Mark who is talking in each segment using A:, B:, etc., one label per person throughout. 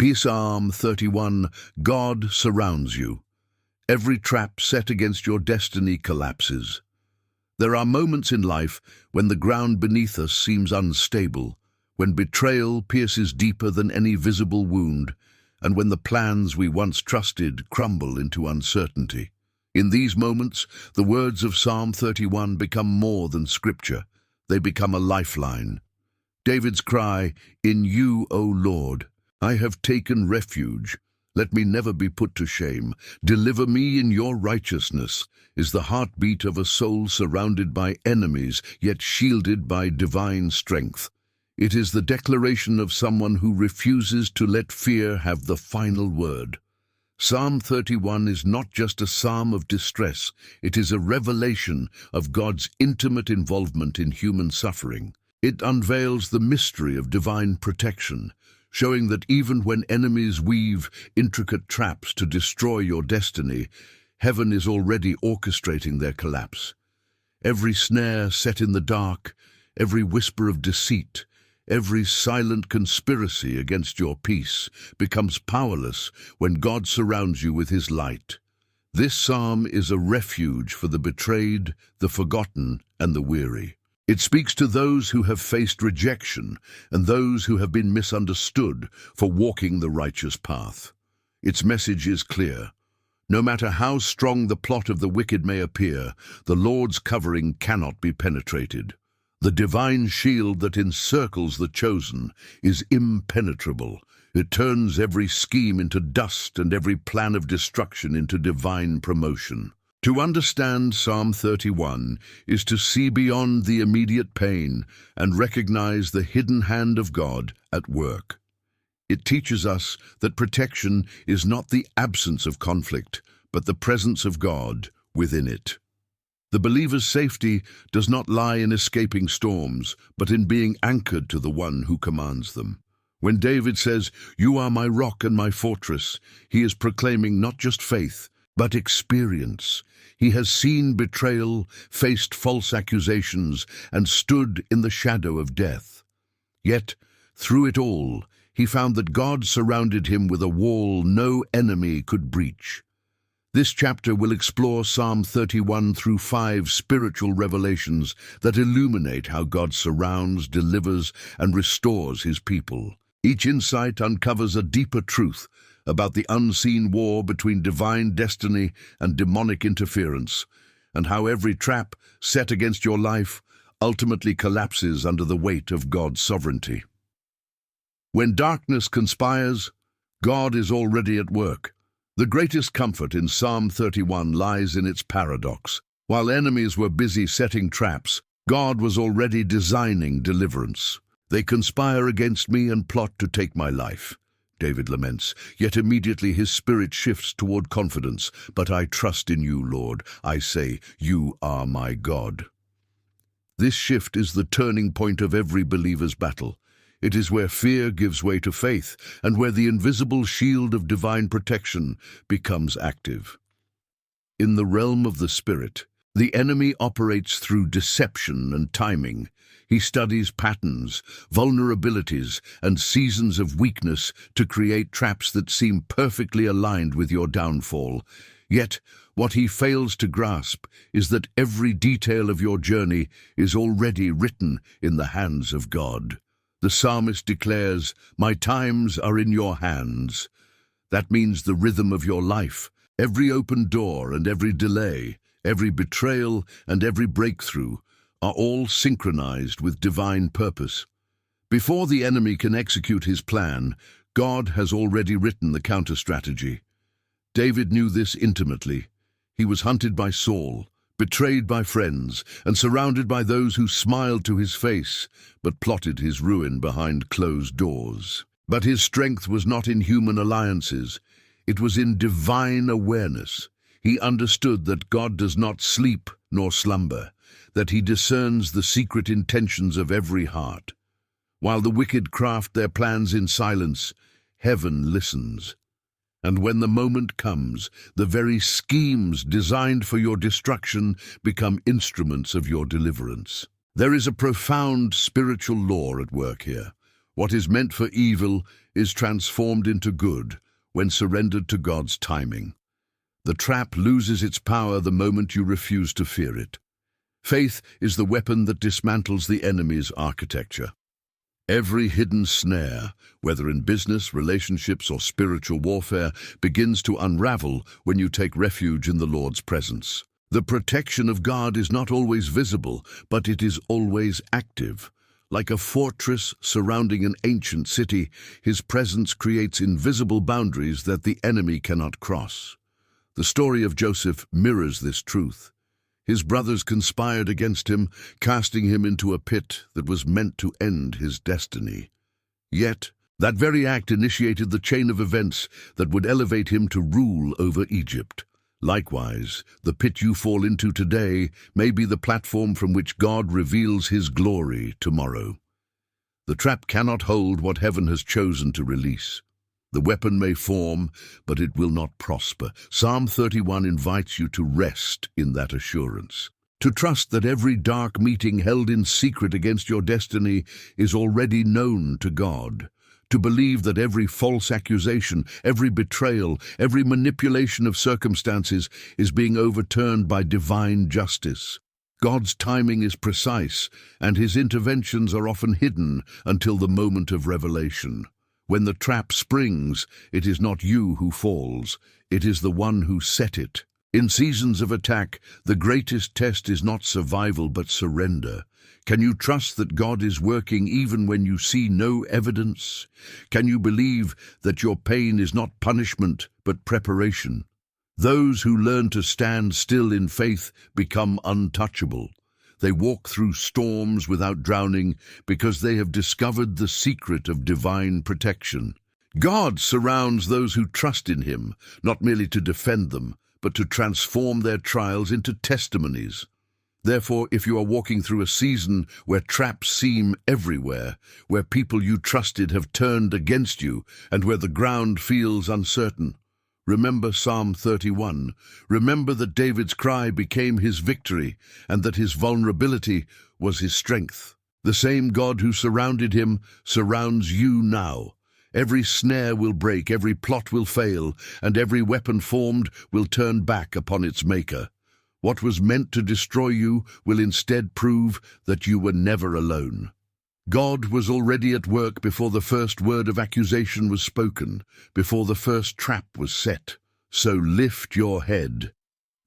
A: Psalm 31, God surrounds you. Every trap set against your destiny collapses. There are moments in life when the ground beneath us seems unstable, when betrayal pierces deeper than any visible wound, and when the plans we once trusted crumble into uncertainty. In these moments, the words of Psalm 31 become more than scripture. They become a lifeline. David's cry, "In you, O Lord, I have taken refuge. Let me never be put to shame. Deliver me in your righteousness," is the heartbeat of a soul surrounded by enemies, yet shielded by divine strength. It is the declaration of someone who refuses to let fear have the final word. Psalm 31 is not just a psalm of distress, it is a revelation of God's intimate involvement in human suffering. It unveils the mystery of divine protection, showing that even when enemies weave intricate traps to destroy your destiny, heaven is already orchestrating their collapse. Every snare set in the dark, every whisper of deceit, every silent conspiracy against your peace becomes powerless when God surrounds you with his light. This psalm is a refuge for the betrayed, the forgotten, and the weary. It speaks to those who have faced rejection and those who have been misunderstood for walking the righteous path. Its message is clear. No matter how strong the plot of the wicked may appear, the Lord's covering cannot be penetrated. The divine shield that encircles the chosen is impenetrable. It turns every scheme into dust and every plan of destruction into divine promotion. To understand Psalm 31 is to see beyond the immediate pain and recognize the hidden hand of God at work. It teaches us that protection is not the absence of conflict, but the presence of God within it. The believer's safety does not lie in escaping storms, but in being anchored to the one who commands them. When David says, "You are my rock and my fortress," he is proclaiming not just faith, but experience. He has seen betrayal, faced false accusations, and stood in the shadow of death. Yet, through it all, he found that God surrounded him with a wall no enemy could breach. This chapter will explore Psalm 31 through 5 spiritual revelations that illuminate how God surrounds, delivers, and restores his people. Each insight uncovers a deeper truth about the unseen war between divine destiny and demonic interference, and how every trap set against your life ultimately collapses under the weight of God's sovereignty. When darkness conspires, God is already at work. The greatest comfort in Psalm 31 lies in its paradox. While enemies were busy setting traps, God was already designing deliverance. "They conspire against me and plot to take my life," David laments, yet immediately his spirit shifts toward confidence. "But I trust in you, Lord. I say, you are my God." This shift is the turning point of every believer's battle. It is where fear gives way to faith, and where the invisible shield of divine protection becomes active. In the realm of the Spirit, the enemy operates through deception and timing. He studies patterns, vulnerabilities, and seasons of weakness to create traps that seem perfectly aligned with your downfall. Yet, what he fails to grasp is that every detail of your journey is already written in the hands of God. The psalmist declares, "My times are in your hands." That means the rhythm of your life, every open door and every delay, every betrayal and every breakthrough, are all synchronized with divine purpose. Before the enemy can execute his plan, God has already written the counter-strategy. David knew this intimately. He was hunted by Saul, betrayed by friends, and surrounded by those who smiled to his face, but plotted his ruin behind closed doors. But his strength was not in human alliances. It was in divine awareness. He understood that God does not sleep nor slumber, that he discerns the secret intentions of every heart. While the wicked craft their plans in silence, heaven listens. And when the moment comes, the very schemes designed for your destruction become instruments of your deliverance. There is a profound spiritual law at work here. What is meant for evil is transformed into good when surrendered to God's timing. The trap loses its power the moment you refuse to fear it. Faith is the weapon that dismantles the enemy's architecture. Every hidden snare, whether in business, relationships, or spiritual warfare, begins to unravel when you take refuge in the Lord's presence. The protection of God is not always visible, but it is always active. Like a fortress surrounding an ancient city, His presence creates invisible boundaries that the enemy cannot cross. The story of Joseph mirrors this truth. His brothers conspired against him, casting him into a pit that was meant to end his destiny. Yet, that very act initiated the chain of events that would elevate him to rule over Egypt. Likewise, the pit you fall into today may be the platform from which God reveals His glory tomorrow. The trap cannot hold what heaven has chosen to release. The weapon may form, but it will not prosper. Psalm 31 invites you to rest in that assurance, to trust that every dark meeting held in secret against your destiny is already known to God, to believe that every false accusation, every betrayal, every manipulation of circumstances is being overturned by divine justice. God's timing is precise, and His interventions are often hidden until the moment of revelation. When the trap springs, it is not you who falls, it is the one who set it. In seasons of attack, the greatest test is not survival but surrender. Can you trust that God is working even when you see no evidence? Can you believe that your pain is not punishment but preparation? Those who learn to stand still in faith become untouchable. They walk through storms without drowning because they have discovered the secret of divine protection. God surrounds those who trust in Him, not merely to defend them, but to transform their trials into testimonies. Therefore, if you are walking through a season where traps seem everywhere, where people you trusted have turned against you, and where the ground feels uncertain, remember Psalm 31. Remember that David's cry became his victory, and that his vulnerability was his strength. The same God who surrounded him surrounds you now. Every snare will break, every plot will fail, and every weapon formed will turn back upon its maker. What was meant to destroy you will instead prove that you were never alone. God was already at work before the first word of accusation was spoken, before the first trap was set. So lift your head.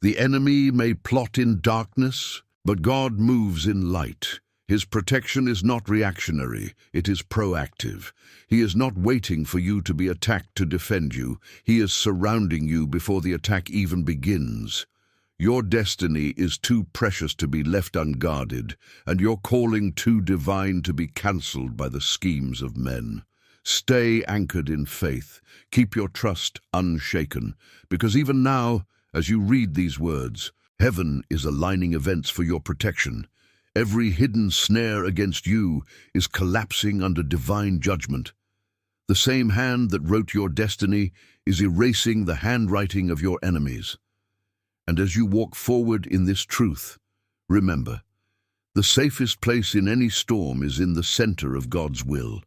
A: The enemy may plot in darkness, but God moves in light. His protection is not reactionary, it is proactive. He is not waiting for you to be attacked to defend you. He is surrounding you before the attack even begins. Your destiny is too precious to be left unguarded, and your calling too divine to be cancelled by the schemes of men. Stay anchored in faith. Keep your trust unshaken, because even now, as you read these words, heaven is aligning events for your protection. Every hidden snare against you is collapsing under divine judgment. The same hand that wrote your destiny is erasing the handwriting of your enemies. And as you walk forward in this truth, remember, the safest place in any storm is in the center of God's will.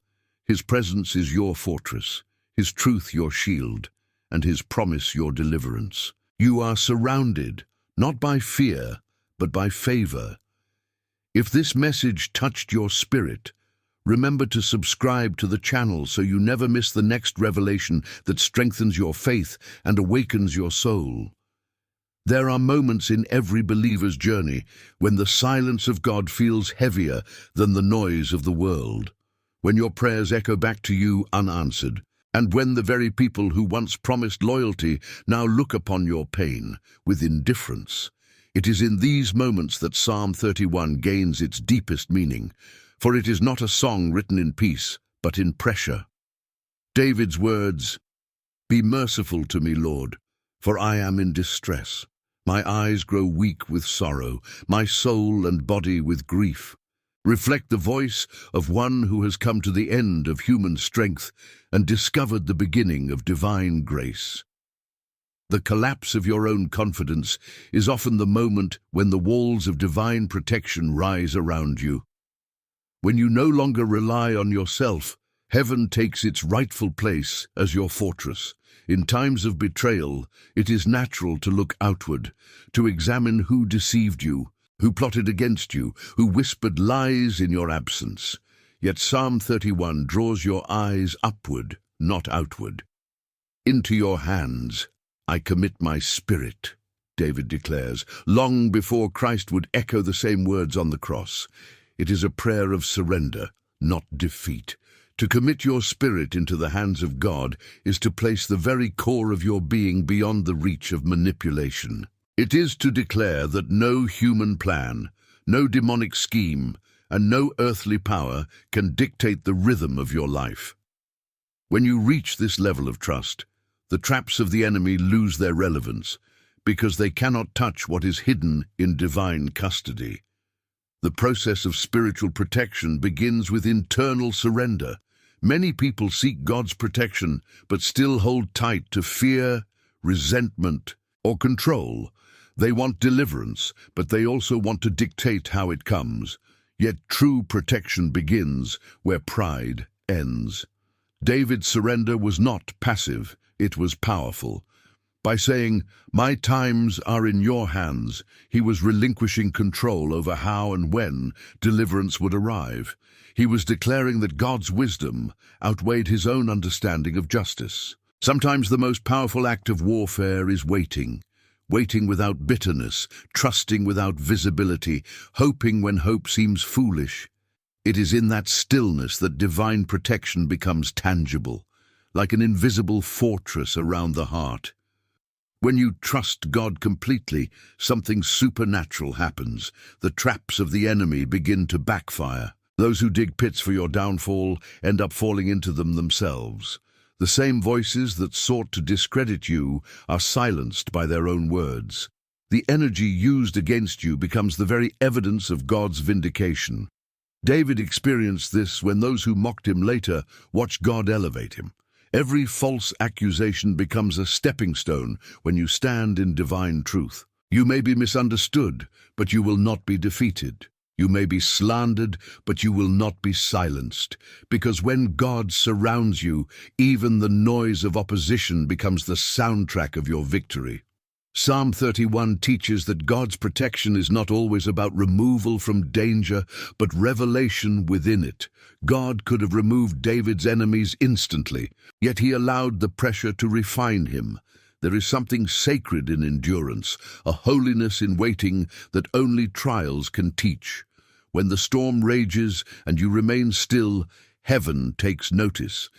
A: His presence is your fortress, His truth your shield, and His promise your deliverance. You are surrounded, not by fear, but by favor. If this message touched your spirit, remember to subscribe to the channel so you never miss the next revelation that strengthens your faith and awakens your soul. There are moments in every believer's journey when the silence of God feels heavier than the noise of the world, when your prayers echo back to you unanswered, and when the very people who once promised loyalty now look upon your pain with indifference. It is in these moments that Psalm 31 gains its deepest meaning, for it is not a song written in peace, but in pressure. David's words, "Be merciful to me, Lord, for I am in distress. My eyes grow weak with sorrow, my soul and body with grief," reflect the voice of one who has come to the end of human strength and discovered the beginning of divine grace. The collapse of your own confidence is often the moment when the walls of divine protection rise around you. When you no longer rely on yourself, Heaven takes its rightful place as your fortress. In times of betrayal, it is natural to look outward, to examine who deceived you, who plotted against you, who whispered lies in your absence. Yet Psalm 31 draws your eyes upward, not outward. Into your hands I commit my spirit, David declares, long before Christ would echo the same words on the cross. It is a prayer of surrender, not defeat. To commit your spirit into the hands of God is to place the very core of your being beyond the reach of manipulation. It is to declare that no human plan, no demonic scheme, and no earthly power can dictate the rhythm of your life. When you reach this level of trust, the traps of the enemy lose their relevance because they cannot touch what is hidden in divine custody. The process of spiritual protection begins with internal surrender. Many people seek God's protection but still hold tight to fear, resentment, or control. They want deliverance, but they also want to dictate how it comes. Yet true protection begins where pride ends. David's surrender was not passive, it was powerful. By saying, "My times are in your hands," he was relinquishing control over how and when deliverance would arrive. He was declaring that God's wisdom outweighed his own understanding of justice. Sometimes the most powerful act of warfare is waiting. Waiting without bitterness, trusting without visibility, hoping when hope seems foolish. It is in that stillness that divine protection becomes tangible, like an invisible fortress around the heart. When you trust God completely, something supernatural happens. The traps of the enemy begin to backfire. Those who dig pits for your downfall end up falling into them themselves. The same voices that sought to discredit you are silenced by their own words. The energy used against you becomes the very evidence of God's vindication. David experienced this when those who mocked him later watched God elevate him. Every false accusation becomes a stepping stone when you stand in divine truth. You may be misunderstood, but you will not be defeated. You may be slandered, but you will not be silenced, because when God surrounds you, even the noise of opposition becomes the soundtrack of your victory. Psalm 31 teaches that God's protection is not always about removal from danger, but revelation within it. God could have removed David's enemies instantly, yet he allowed the pressure to refine him. There is something sacred in endurance, a holiness in waiting that only trials can teach. When the storm rages and you remain still, heaven takes notice.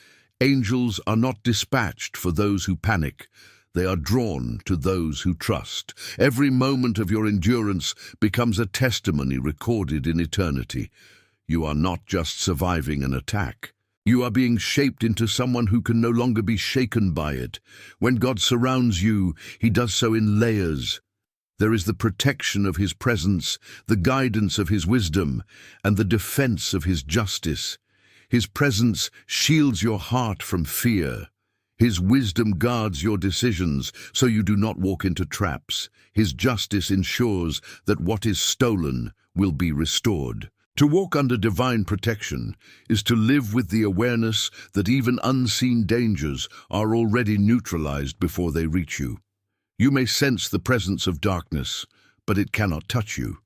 A: Angels are not dispatched for those who panic. They are drawn to those who trust. Every moment of your endurance becomes a testimony recorded in eternity. You are not just surviving an attack. You are being shaped into someone who can no longer be shaken by it. When God surrounds you, he does so in layers. There is the protection of his presence, the guidance of his wisdom, and the defense of his justice. His presence shields your heart from fear. His wisdom guards your decisions so you do not walk into traps. His justice ensures that what is stolen will be restored. To walk under divine protection is to live with the awareness that even unseen dangers are already neutralized before they reach you. You may sense the presence of darkness, but it cannot touch you.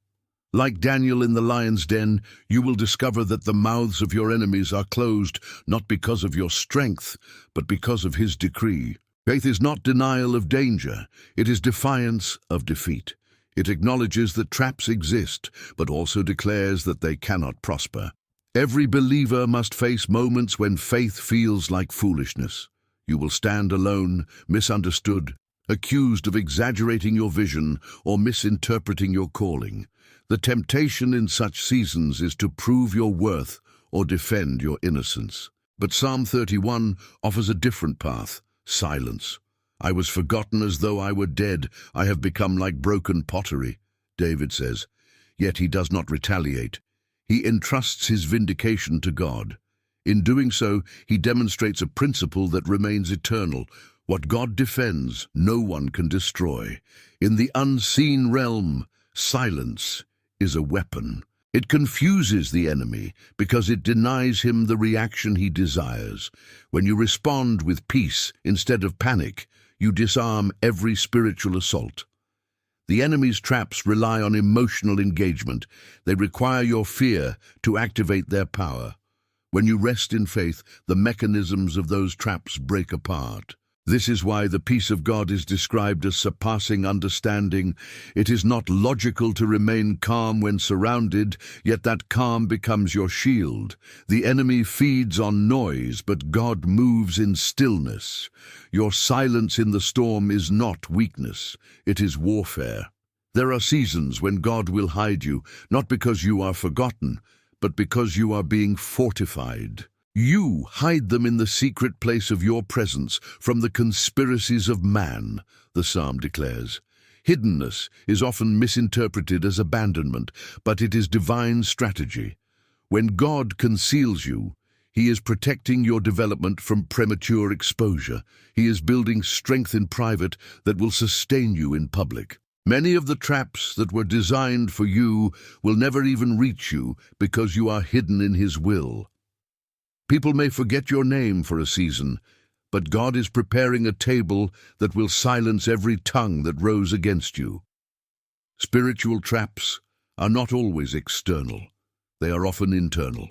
A: Like Daniel in the lion's den, you will discover that the mouths of your enemies are closed not because of your strength, but because of his decree. Faith is not denial of danger, it is defiance of defeat. It acknowledges that traps exist, but also declares that they cannot prosper. Every believer must face moments when faith feels like foolishness. You will stand alone, misunderstood, accused of exaggerating your vision or misinterpreting your calling. The temptation in such seasons is to prove your worth or defend your innocence. But Psalm 31 offers a different path: silence. I was forgotten as though I were dead. I have become like broken pottery, David says. Yet he does not retaliate. He entrusts his vindication to God. In doing so, he demonstrates a principle that remains eternal. What God defends, no one can destroy. In the unseen realm, silence is a weapon. It confuses the enemy because it denies him the reaction he desires. When you respond with peace instead of panic, you disarm every spiritual assault. The enemy's traps rely on emotional engagement. They require your fear to activate their power. When you rest in faith, the mechanisms of those traps break apart. This is why the peace of God is described as surpassing understanding. It is not logical to remain calm when surrounded, yet that calm becomes your shield. The enemy feeds on noise, but God moves in stillness. Your silence in the storm is not weakness, it is warfare. There are seasons when God will hide you, not because you are forgotten, but because you are being fortified. You hide them in the secret place of your presence from the conspiracies of man, the psalm declares. Hiddenness is often misinterpreted as abandonment, but it is divine strategy. When God conceals you, He is protecting your development from premature exposure. He is building strength in private that will sustain you in public. Many of the traps that were designed for you will never even reach you because you are hidden in His will. People may forget your name for a season, but God is preparing a table that will silence every tongue that rose against you. Spiritual traps are not always external. They are often internal.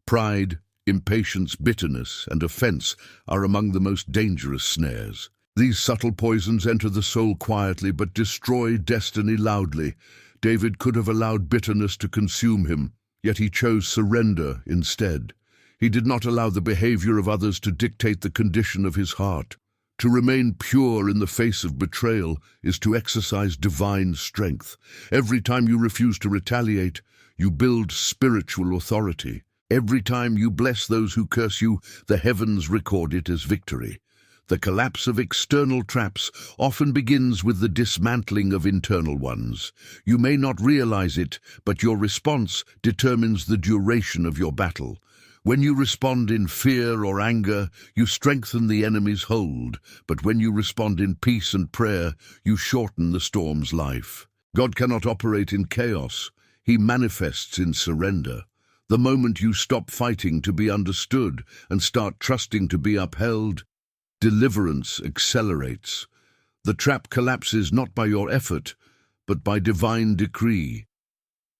A: Pride, impatience, bitterness, and offense are among the most dangerous snares. These subtle poisons enter the soul quietly but destroy destiny loudly. David could have allowed bitterness to consume him, yet he chose surrender instead. He did not allow the behavior of others to dictate the condition of his heart. To remain pure in the face of betrayal is to exercise divine strength. Every time you refuse to retaliate, you build spiritual authority. Every time you bless those who curse you, the heavens record it as victory. The collapse of external traps often begins with the dismantling of internal ones. You may not realize it, but your response determines the duration of your battle. When you respond in fear or anger, you strengthen the enemy's hold, but when you respond in peace and prayer, you shorten the storm's life. God cannot operate in chaos. He manifests in surrender. The moment you stop fighting to be understood and start trusting to be upheld, deliverance accelerates. The trap collapses not by your effort, but by divine decree.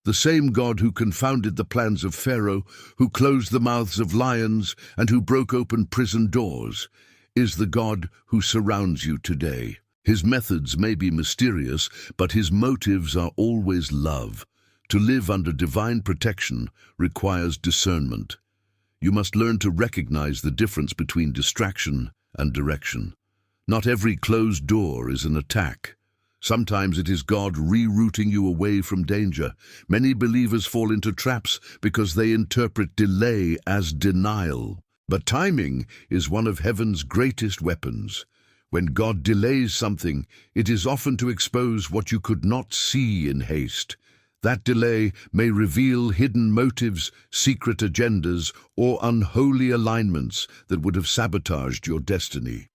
A: The same God who confounded the plans of Pharaoh, who closed the mouths of lions, and who broke open prison doors, is the God who surrounds you today. His methods may be mysterious, but his motives are always love. To live under divine protection requires discernment. You must learn to recognize the difference between distraction and direction. Not every closed door is an attack. Sometimes it is God rerouting you away from danger. Many believers fall into traps because they interpret delay as denial. But timing is one of heaven's greatest weapons. When God delays something, it is often to expose what you could not see in haste. That delay may reveal hidden motives, secret agendas, or unholy alignments that would have sabotaged your destiny.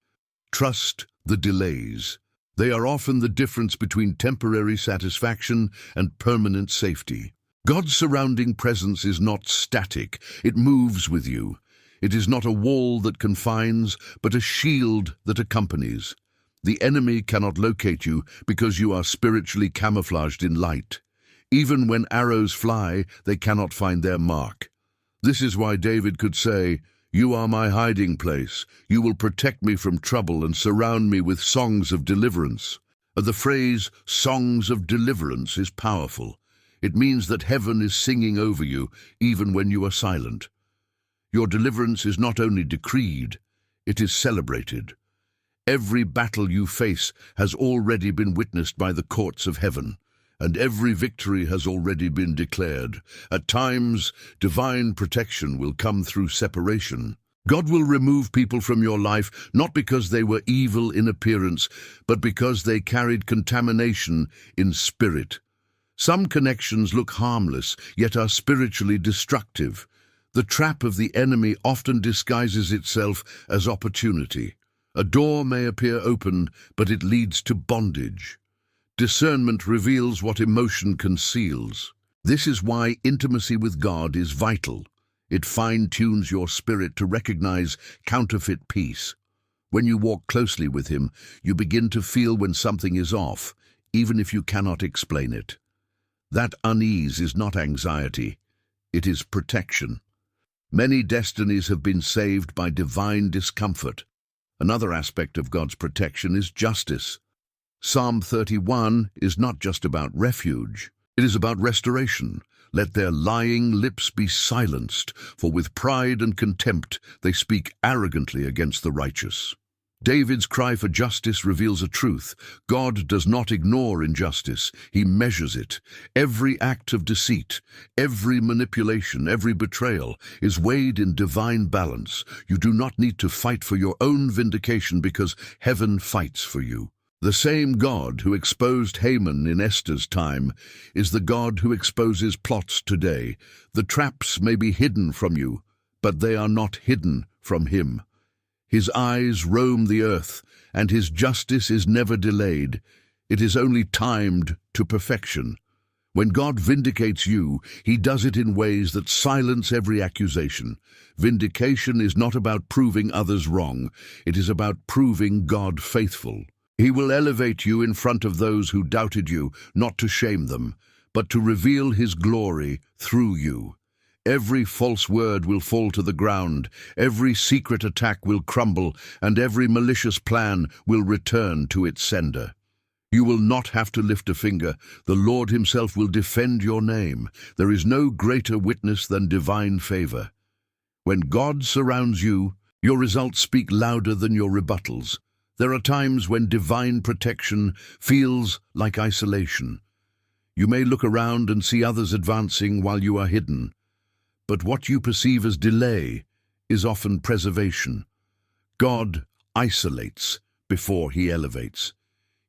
A: Trust the delays. They are often the difference between temporary satisfaction and permanent safety. God's surrounding presence is not static. It moves with you. It is not a wall that confines, but a shield that accompanies. The enemy cannot locate you because you are spiritually camouflaged in light. Even when arrows fly, they cannot find their mark. This is why David could say, "You are my hiding place. You will protect me from trouble and surround me with songs of deliverance." The phrase, songs of deliverance, is powerful. It means that heaven is singing over you, even when you are silent. Your deliverance is not only decreed, it is celebrated. Every battle you face has already been witnessed by the courts of heaven, and every victory has already been declared. At times, divine protection will come through separation. God will remove people from your life not because they were evil in appearance, but because they carried contamination in spirit. Some connections look harmless, yet are spiritually destructive. The trap of the enemy often disguises itself as opportunity. A door may appear open, but it leads to bondage. Discernment reveals what emotion conceals. This is why intimacy with God is vital. It fine-tunes your spirit to recognize counterfeit peace. When you walk closely with Him, you begin to feel when something is off, even if you cannot explain it. That unease is not anxiety, it is protection. Many destinies have been saved by divine discomfort. Another aspect of God's protection is justice. Psalm 31 is not just about refuge, it is about restoration. Let their lying lips be silenced, for with pride and contempt they speak arrogantly against the righteous. David's cry for justice reveals a truth. God does not ignore injustice, He measures it. Every act of deceit, every manipulation, every betrayal is weighed in divine balance. You do not need to fight for your own vindication because heaven fights for you. The same God who exposed Haman in Esther's time is the God who exposes plots today. The traps may be hidden from you, but they are not hidden from Him. His eyes roam the earth, and His justice is never delayed. It is only timed to perfection. When God vindicates you, He does it in ways that silence every accusation. Vindication is not about proving others wrong. It is about proving God faithful. He will elevate you in front of those who doubted you, not to shame them, but to reveal His glory through you. Every false word will fall to the ground, every secret attack will crumble, and every malicious plan will return to its sender. You will not have to lift a finger. The Lord Himself will defend your name. There is no greater witness than divine favor. When God surrounds you, your results speak louder than your rebuttals. There are times when divine protection feels like isolation. You may look around and see others advancing while you are hidden. But what you perceive as delay is often preservation. God isolates before He elevates.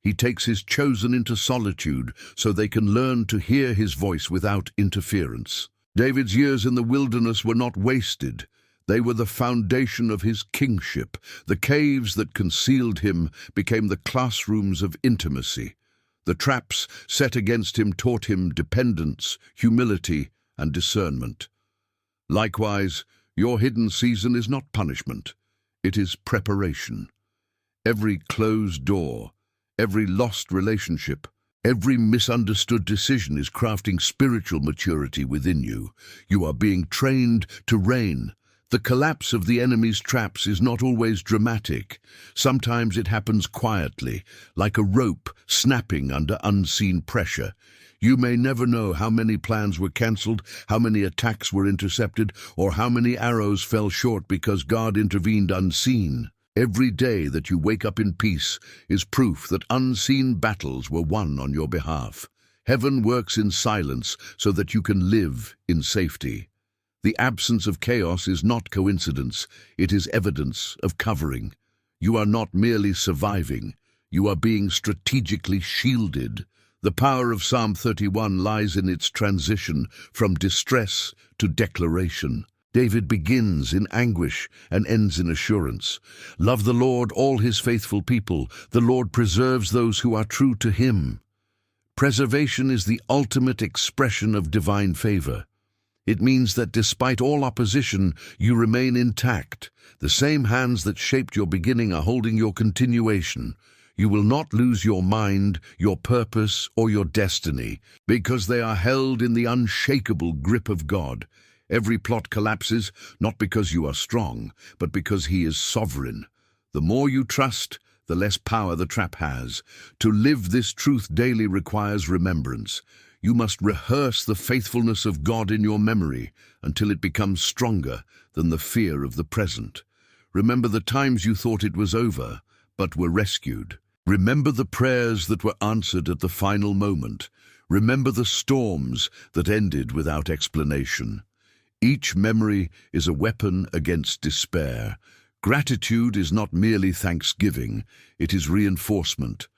A: He takes His chosen into solitude so they can learn to hear His voice without interference. David's years in the wilderness were not wasted. They were the foundation of his kingship. The caves that concealed him became the classrooms of intimacy. The traps set against him taught him dependence, humility, and discernment. Likewise, your hidden season is not punishment. It is preparation. Every closed door, every lost relationship, every misunderstood decision is crafting spiritual maturity within you. You are being trained to reign. The collapse of the enemy's traps is not always dramatic. Sometimes it happens quietly, like a rope snapping under unseen pressure. You may never know how many plans were cancelled, how many attacks were intercepted, or how many arrows fell short because God intervened unseen. Every day that you wake up in peace is proof that unseen battles were won on your behalf. Heaven works in silence so that you can live in safety. The absence of chaos is not coincidence, it is evidence of covering. You are not merely surviving, you are being strategically shielded. The power of Psalm 31 lies in its transition from distress to declaration. David begins in anguish and ends in assurance. Love the Lord, all His faithful people. The Lord preserves those who are true to Him. Preservation is the ultimate expression of divine favor. It means that despite all opposition, you remain intact. The same hands that shaped your beginning are holding your continuation. You will not lose your mind, your purpose, or your destiny, because they are held in the unshakable grip of God. Every plot collapses, not because you are strong, but because He is sovereign. The more you trust, the less power the trap has. To live this truth daily requires remembrance. You must rehearse the faithfulness of God in your memory until it becomes stronger than the fear of the present. Remember the times you thought it was over, but were rescued. Remember the prayers that were answered at the final moment. Remember the storms that ended without explanation. Each memory is a weapon against despair. Gratitude is not merely thanksgiving, it is reinforcement.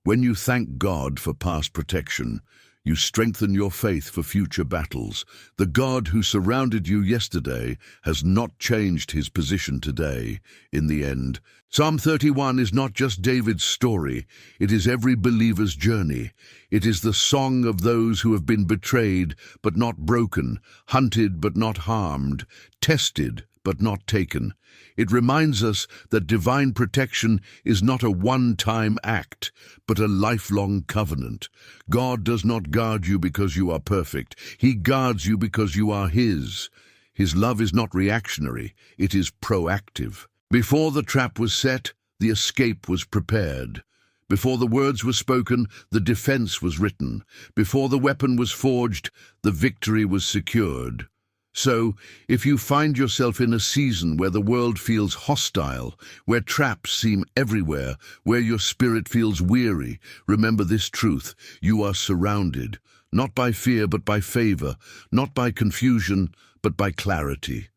A: When you thank God for past protection, You strengthen your faith for future battles. The God who surrounded you yesterday has not changed his position today. In the end, Psalm 31 is not just David's story, it is every believer's journey. It is the song of those who have been betrayed but not broken, hunted but not harmed, tested but not taken. It reminds us that divine protection is not a one-time act, but a lifelong covenant. God does not guard you because you are perfect. He guards you because you are His. His love is not reactionary, it is proactive. Before the trap was set, the escape was prepared. Before the words were spoken, the defense was written. Before the weapon was forged, the victory was secured. So, if you find yourself in a season where the world feels hostile, where traps seem everywhere, where your spirit feels weary, remember this truth: you are surrounded, not by fear but by favor, not by confusion but by clarity,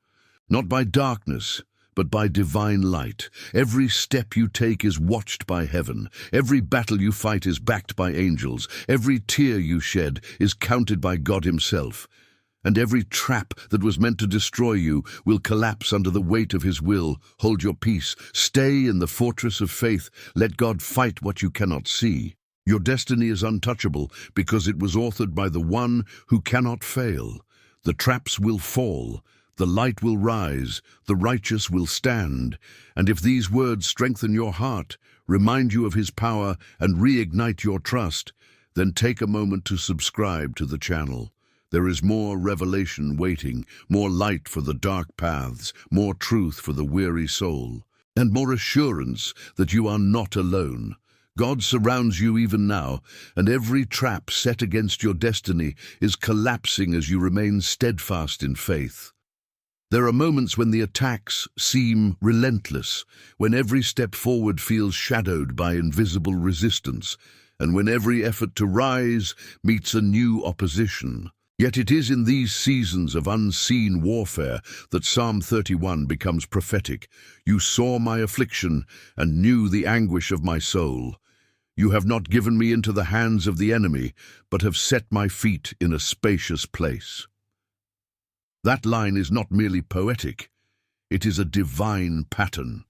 A: not by darkness but by divine light. Every step you take is watched by heaven. Every battle you fight is backed by angels. Every tear you shed is counted by God Himself. And every trap that was meant to destroy you will collapse under the weight of His will. Hold your peace. Stay in the fortress of faith. Let God fight what you cannot see. Your destiny is untouchable because it was authored by the one who cannot fail. The traps will fall. The light will rise. The righteous will stand. And if these words strengthen your heart, remind you of His power, and reignite your trust, then take a moment to subscribe to the channel. There is more revelation waiting, more light for the dark paths, more truth for the weary soul, and more assurance that you are not alone. God surrounds you even now, and every trap set against your destiny is collapsing as you remain steadfast in faith. There are moments when the attacks seem relentless, when every step forward feels shadowed by invisible resistance, and when every effort to rise meets a new opposition. Yet it is in these seasons of unseen warfare that Psalm 31 becomes prophetic. You saw my affliction and knew the anguish of my soul. You have not given me into the hands of the enemy, but have set my feet in a spacious place. That line is not merely poetic, it is a divine pattern.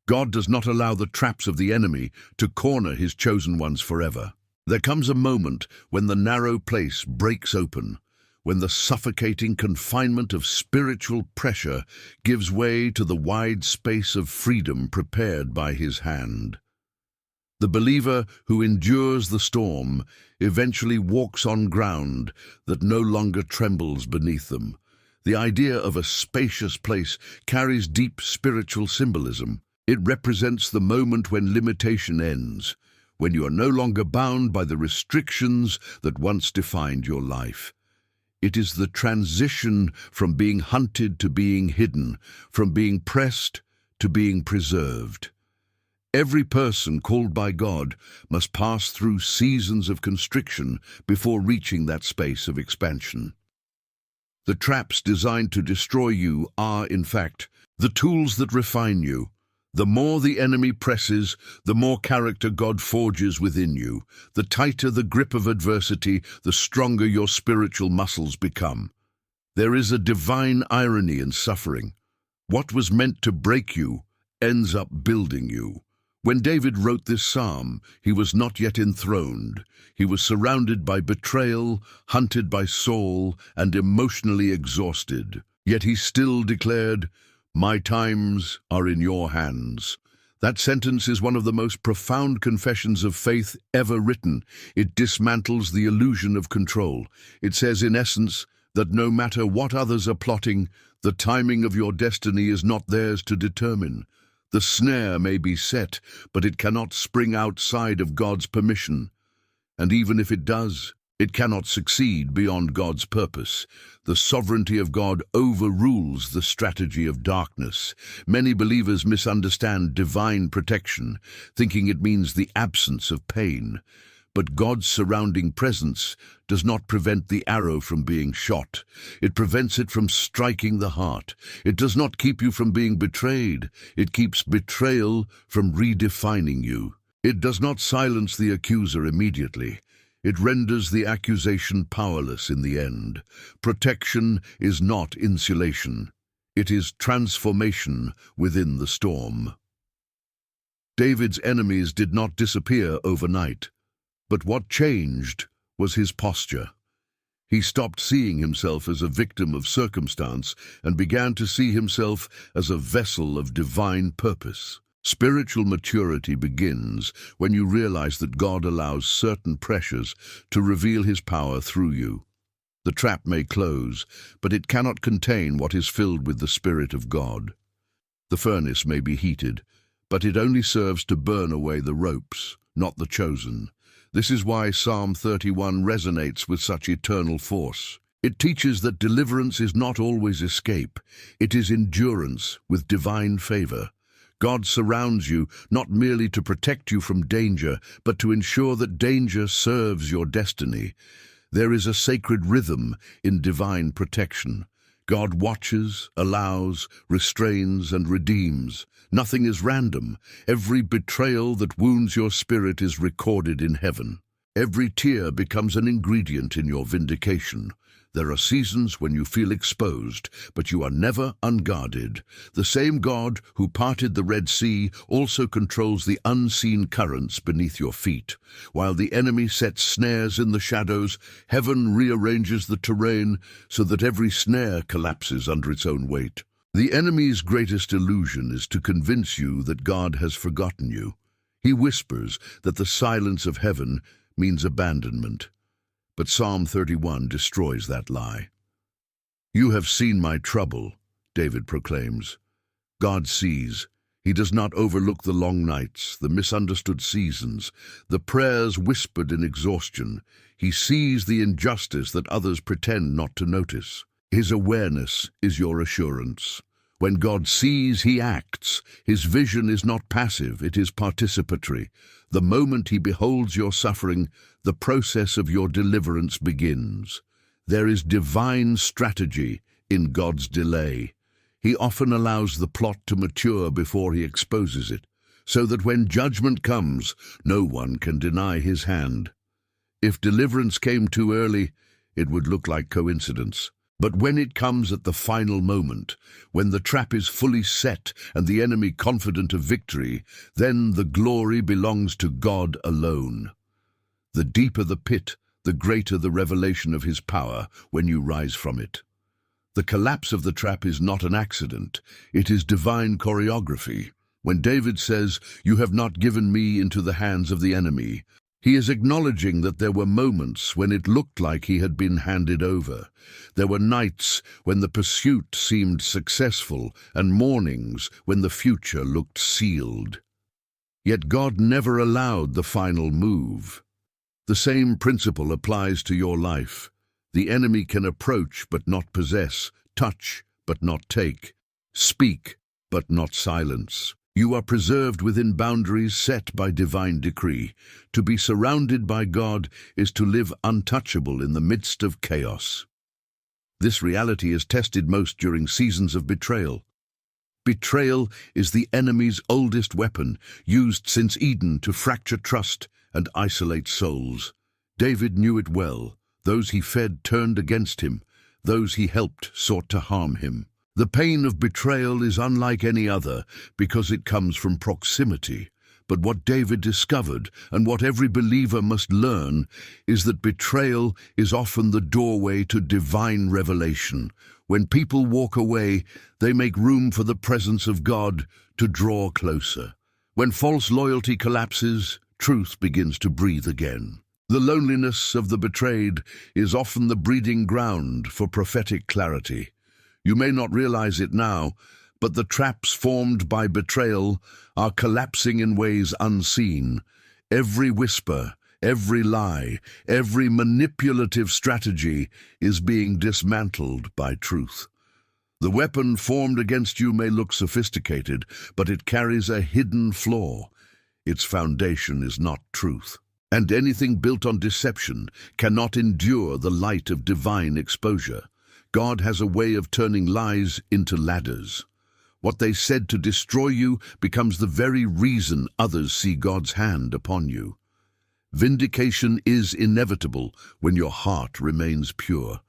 A: God does not allow the traps of the enemy to corner His chosen ones forever. There comes a moment when the narrow place breaks open, when the suffocating confinement of spiritual pressure gives way to the wide space of freedom prepared by His hand. The believer who endures the storm eventually walks on ground that no longer trembles beneath them. The idea of a spacious place carries deep spiritual symbolism. It represents the moment when limitation ends, when you are no longer bound by the restrictions that once defined your life. It is the transition from being hunted to being hidden, from being pressed to being preserved. Every person called by God must pass through seasons of constriction before reaching that space of expansion. The traps designed to destroy you are, in fact, the tools that refine you. The more the enemy presses, the more character God forges within you. The tighter the grip of adversity, the stronger your spiritual muscles become. There is a divine irony in suffering. What was meant to break you ends up building you. When David wrote this psalm, he was not yet enthroned. He was surrounded by betrayal, hunted by Saul, and emotionally exhausted. Yet he still declared, "My times are in your hands." That sentence is one of the most profound confessions of faith ever written. It dismantles the illusion of control. It says, in essence, that no matter what others are plotting, the timing of your destiny is not theirs to determine. The snare may be set, but it cannot spring outside of God's permission. And even if it does, it cannot succeed beyond God's purpose. The sovereignty of God overrules the strategy of darkness. Many believers misunderstand divine protection, thinking it means the absence of pain. But God's surrounding presence does not prevent the arrow from being shot. It prevents it from striking the heart. It does not keep you from being betrayed. It keeps betrayal from redefining you. It does not silence the accuser immediately. It renders the accusation powerless in the end. Protection is not insulation. It is transformation within the storm. David's enemies did not disappear overnight, but what changed was his posture. He stopped seeing himself as a victim of circumstance and began to see himself as a vessel of divine purpose. Spiritual maturity begins when you realize that God allows certain pressures to reveal His power through you. The trap may close, but it cannot contain what is filled with the Spirit of God. The furnace may be heated, but it only serves to burn away the ropes, not the chosen. This is why Psalm 31 resonates with such eternal force. It teaches that deliverance is not always escape. It is endurance with divine favor. God surrounds you not merely to protect you from danger, but to ensure that danger serves your destiny. There is a sacred rhythm in divine protection. God watches, allows, restrains, and redeems. Nothing is random. Every betrayal that wounds your spirit is recorded in heaven. Every tear becomes an ingredient in your vindication. There are seasons when you feel exposed, but you are never unguarded. The same God who parted the Red Sea also controls the unseen currents beneath your feet. While the enemy sets snares in the shadows, heaven rearranges the terrain so that every snare collapses under its own weight. The enemy's greatest illusion is to convince you that God has forgotten you. He whispers that the silence of heaven means abandonment. But Psalm 31 destroys that lie. "You have seen my trouble," David proclaims. God sees. He does not overlook the long nights, the misunderstood seasons, the prayers whispered in exhaustion. He sees the injustice that others pretend not to notice. His awareness is your assurance. When God sees, He acts. His vision is not passive, it is participatory. The moment He beholds your suffering, the process of your deliverance begins. There is divine strategy in God's delay. He often allows the plot to mature before He exposes it, so that when judgment comes, no one can deny His hand. If deliverance came too early, it would look like coincidence. But when it comes at the final moment, when the trap is fully set and the enemy confident of victory, then the glory belongs to God alone. The deeper the pit, the greater the revelation of His power when you rise from it. The collapse of the trap is not an accident, it is divine choreography. When David says, "You have not given me into the hands of the enemy," he is acknowledging that there were moments when it looked like he had been handed over. There were nights when the pursuit seemed successful and mornings when the future looked sealed. Yet God never allowed the final move. The same principle applies to your life. The enemy can approach but not possess, touch but not take, speak but not silence. You are preserved within boundaries set by divine decree. To be surrounded by God is to live untouchable in the midst of chaos. This reality is tested most during seasons of betrayal. Betrayal is the enemy's oldest weapon, used since Eden to fracture trust and isolate souls. David knew it well. Those he fed turned against him. Those he helped sought to harm him. The pain of betrayal is unlike any other because it comes from proximity. But what David discovered, and what every believer must learn, is that betrayal is often the doorway to divine revelation. When people walk away, they make room for the presence of God to draw closer. When false loyalty collapses, truth begins to breathe again. The loneliness of the betrayed is often the breeding ground for prophetic clarity. You may not realize it now, but the traps formed by betrayal are collapsing in ways unseen. Every whisper, every lie, every manipulative strategy is being dismantled by truth. The weapon formed against you may look sophisticated, but it carries a hidden flaw. Its foundation is not truth. And anything built on deception cannot endure the light of divine exposure. God has a way of turning lies into ladders. What they said to destroy you becomes the very reason others see God's hand upon you. Vindication is inevitable when your heart remains pure.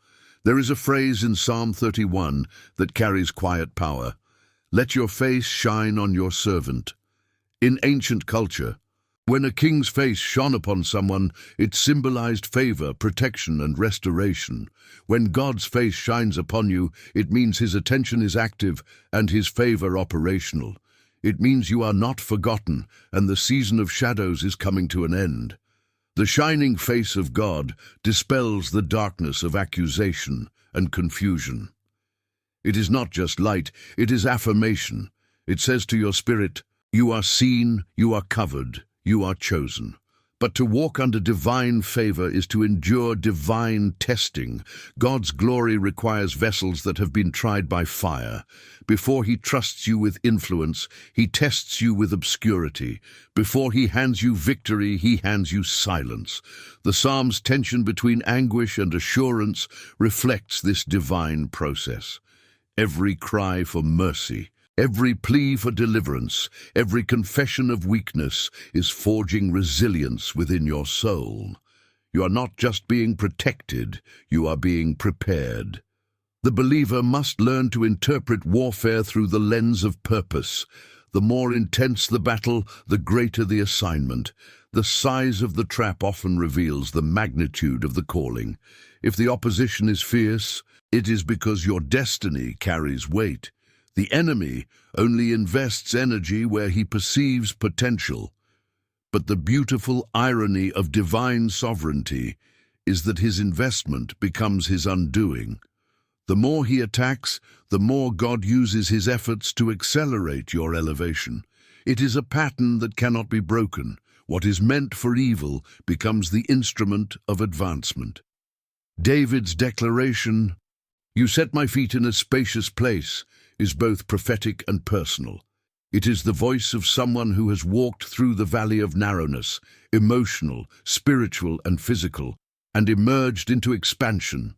A: There is a phrase in Psalm 31 that carries quiet power. Let your face shine on your servant. In ancient culture, when a king's face shone upon someone, it symbolized favor, protection, and restoration. When God's face shines upon you, it means his attention is active and his favor operational. It means you are not forgotten and the season of shadows is coming to an end. The shining face of God dispels the darkness of accusation and confusion. It is not just light, it is affirmation. It says to your spirit, you are seen, you are covered, you are chosen. But to walk under divine favor is to endure divine testing. God's glory requires vessels that have been tried by fire. Before he trusts you with influence, he tests you with obscurity. Before he hands you victory, he hands you silence. The Psalm's tension between anguish and assurance reflects this divine process. Every cry for mercy, every plea for deliverance, every confession of weakness is forging resilience within your soul. You are not just being protected, you are being prepared. The believer must learn to interpret warfare through the lens of purpose. The more intense the battle, the greater the assignment. The size of the trap often reveals the magnitude of the calling. If the opposition is fierce, it is because your destiny carries weight. The enemy only invests energy where he perceives potential. But the beautiful irony of divine sovereignty is that his investment becomes his undoing. The more he attacks, the more God uses his efforts to accelerate your elevation. It is a pattern that cannot be broken. What is meant for evil becomes the instrument of advancement. David's declaration, "You set my feet in a spacious place," is both prophetic and personal. It is the voice of someone who has walked through the valley of narrowness, emotional, spiritual, and physical, and emerged into expansion.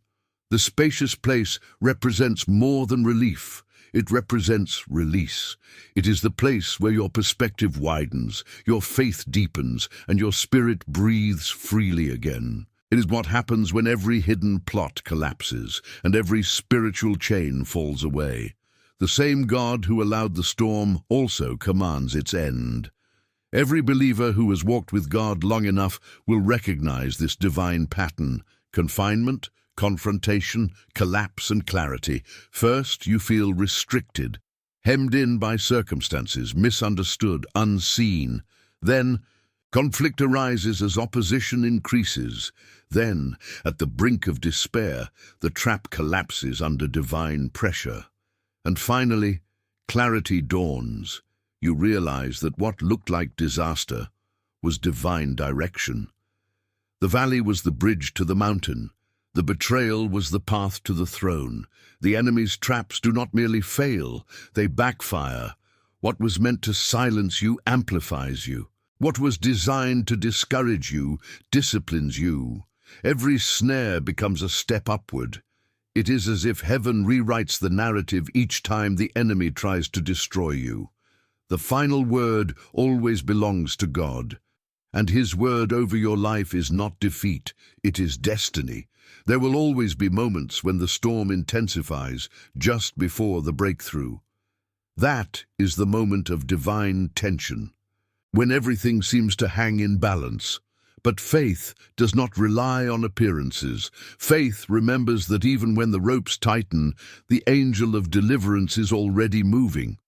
A: The spacious place represents more than relief. It represents release. It is the place where your perspective widens, your faith deepens, and your spirit breathes freely again. It is what happens when every hidden plot collapses and every spiritual chain falls away. The same God who allowed the storm also commands its end. Every believer who has walked with God long enough will recognize this divine pattern: confinement, confrontation, collapse, and clarity. First, you feel restricted, hemmed in by circumstances, misunderstood, unseen. Then, conflict arises as opposition increases. Then, at the brink of despair, the trap collapses under divine pressure. And finally, clarity dawns. You realize that what looked like disaster was divine direction. The valley was the bridge to the mountain. The betrayal was the path to the throne. The enemy's traps do not merely fail, they backfire. What was meant to silence you amplifies you. What was designed to discourage you disciplines you. Every snare becomes a step upward. It is as if heaven rewrites the narrative each time the enemy tries to destroy you. The final word always belongs to God, and his word over your life is not defeat, it is destiny. There will always be moments when the storm intensifies just before the breakthrough. That is the moment of divine tension, when everything seems to hang in balance. But faith does not rely on appearances. Faith remembers that even when the ropes tighten, the angel of deliverance is already moving.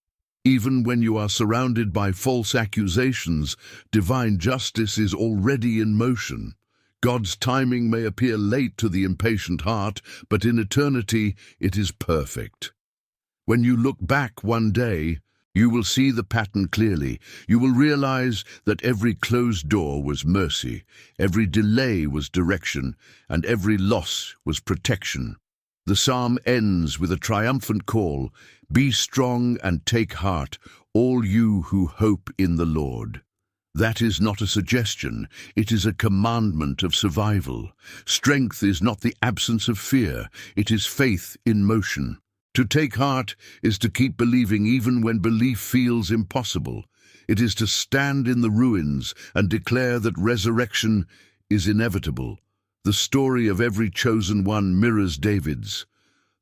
A: Even when you are surrounded by false accusations, divine justice is already in motion. God's timing may appear late to the impatient heart, but in eternity it is perfect. When you look back one day, you will see the pattern clearly. You will realize that every closed door was mercy, every delay was direction, and every loss was protection. The psalm ends with a triumphant call, "Be strong and take heart, all you who hope in the Lord." That is not a suggestion, it is a commandment of survival. Strength is not the absence of fear, it is faith in motion. To take heart is to keep believing even when belief feels impossible. It is to stand in the ruins and declare that resurrection is inevitable. The story of every chosen one mirrors David's.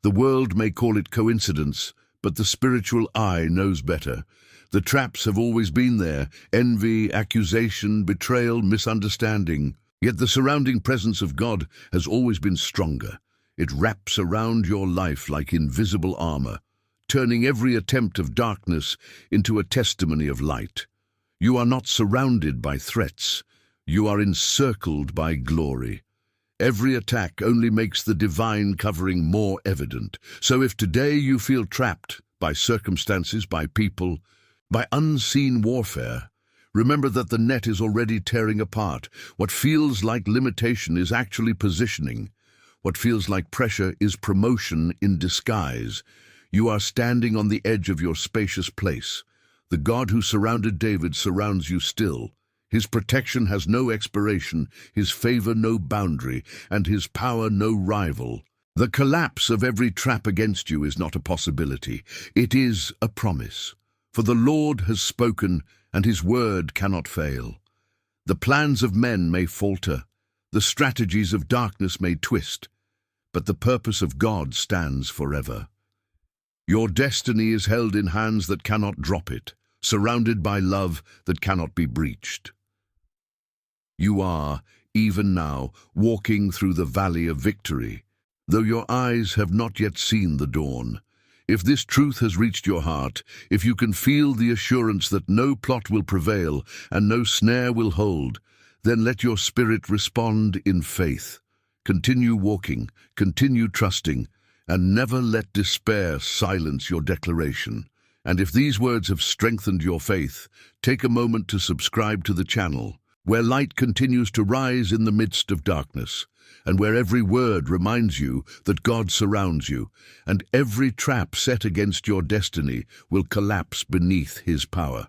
A: The world may call it coincidence, but the spiritual eye knows better. The traps have always been there: envy, accusation, betrayal, misunderstanding. Yet the surrounding presence of God has always been stronger. It wraps around your life like invisible armor, turning every attempt of darkness into a testimony of light. You are not surrounded by threats. You are encircled by glory. Every attack only makes the divine covering more evident. So if today you feel trapped by circumstances, by people, by unseen warfare, remember that the net is already tearing apart. What feels like limitation is actually positioning. What feels like pressure is promotion in disguise. You are standing on the edge of your spacious place. The God who surrounded David surrounds you still. His protection has no expiration, his favor no boundary, and his power no rival. The collapse of every trap against you is not a possibility. It is a promise. For the Lord has spoken, and his word cannot fail. The plans of men may falter, the strategies of darkness may twist, but the purpose of God stands forever. Your destiny is held in hands that cannot drop it, surrounded by love that cannot be breached. You are, even now, walking through the valley of victory, though your eyes have not yet seen the dawn. If this truth has reached your heart, if you can feel the assurance that no plot will prevail and no snare will hold, then let your spirit respond in faith. Continue walking, continue trusting, and never let despair silence your declaration. And if these words have strengthened your faith, take a moment to subscribe to the channel, where light continues to rise in the midst of darkness, and where every word reminds you that God surrounds you, and every trap set against your destiny will collapse beneath his power.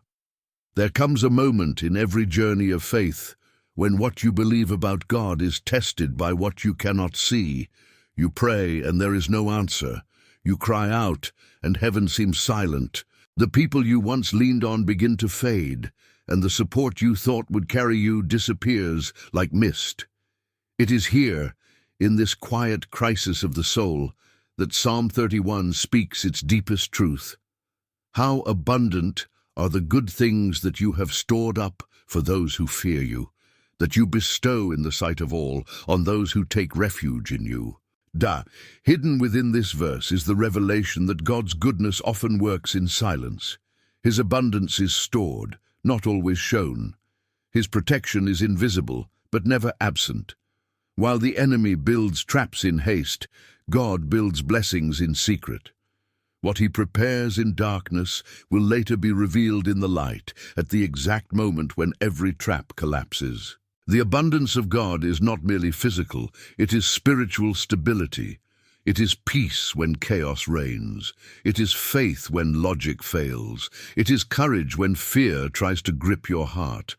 A: There comes a moment in every journey of faith when what you believe about God is tested by what you cannot see. You pray and there is no answer. You cry out and heaven seems silent. The people you once leaned on begin to fade, and the support you thought would carry you disappears like mist. It is here, in this quiet crisis of the soul, that Psalm 31 speaks its deepest truth. How abundant are the good things that you have stored up for those who fear you, that you bestow in the sight of all on those who take refuge in you. Hidden within this verse is the revelation that God's goodness often works in silence. His abundance is stored, not always shown. His protection is invisible, but never absent. While the enemy builds traps in haste, God builds blessings in secret. What he prepares in darkness will later be revealed in the light, at the exact moment when every trap collapses. The abundance of God is not merely physical, it is spiritual stability. It is peace when chaos reigns. It is faith when logic fails. It is courage when fear tries to grip your heart.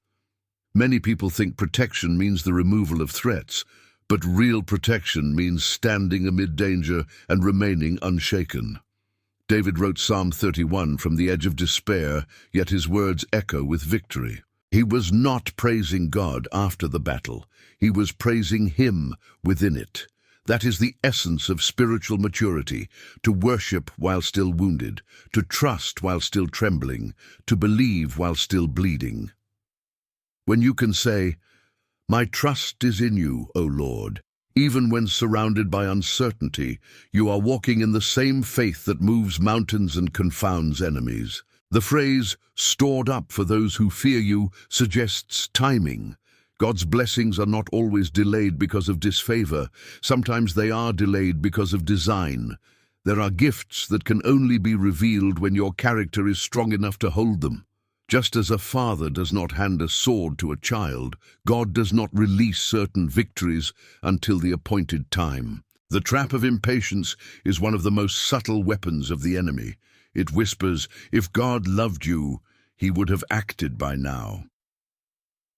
A: Many people think protection means the removal of threats, but real protection means standing amid danger and remaining unshaken. David wrote Psalm 31 from the edge of despair, yet his words echo with victory. He was not praising God after the battle. He was praising him within it. That is the essence of spiritual maturity, to worship while still wounded, to trust while still trembling, to believe while still bleeding. When you can say, "My trust is in you, O Lord," even when surrounded by uncertainty, you are walking in the same faith that moves mountains and confounds enemies. The phrase, "stored up for those who fear you," suggests timing. God's blessings are not always delayed because of disfavor. Sometimes they are delayed because of design. There are gifts that can only be revealed when your character is strong enough to hold them. Just as a father does not hand a sword to a child, God does not release certain victories until the appointed time. The trap of impatience is one of the most subtle weapons of the enemy. It whispers, "If God loved you, he would have acted by now."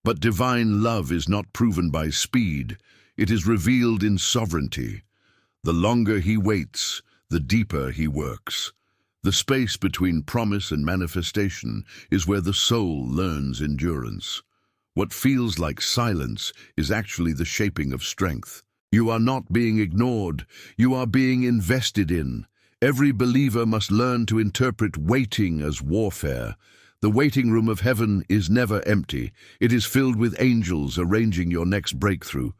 A: But divine love is not proven by speed. It is revealed in sovereignty. The longer he waits, the deeper he works. The space between promise and manifestation is where the soul learns endurance. What feels like silence is actually the shaping of strength. You are not being ignored, you are being invested in. Every believer must learn to interpret waiting as warfare. The waiting room of heaven is never empty. It is filled with angels arranging your next breakthrough.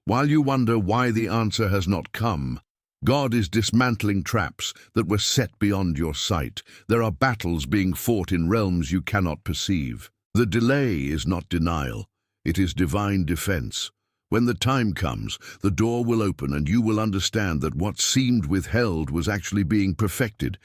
A: While you wonder why the answer has not come, God is dismantling traps that were set beyond your sight. There are battles being fought in realms you cannot perceive. The delay is not denial, it is divine defense. When the time comes, the door will open and you will understand that what seemed withheld was actually being perfected.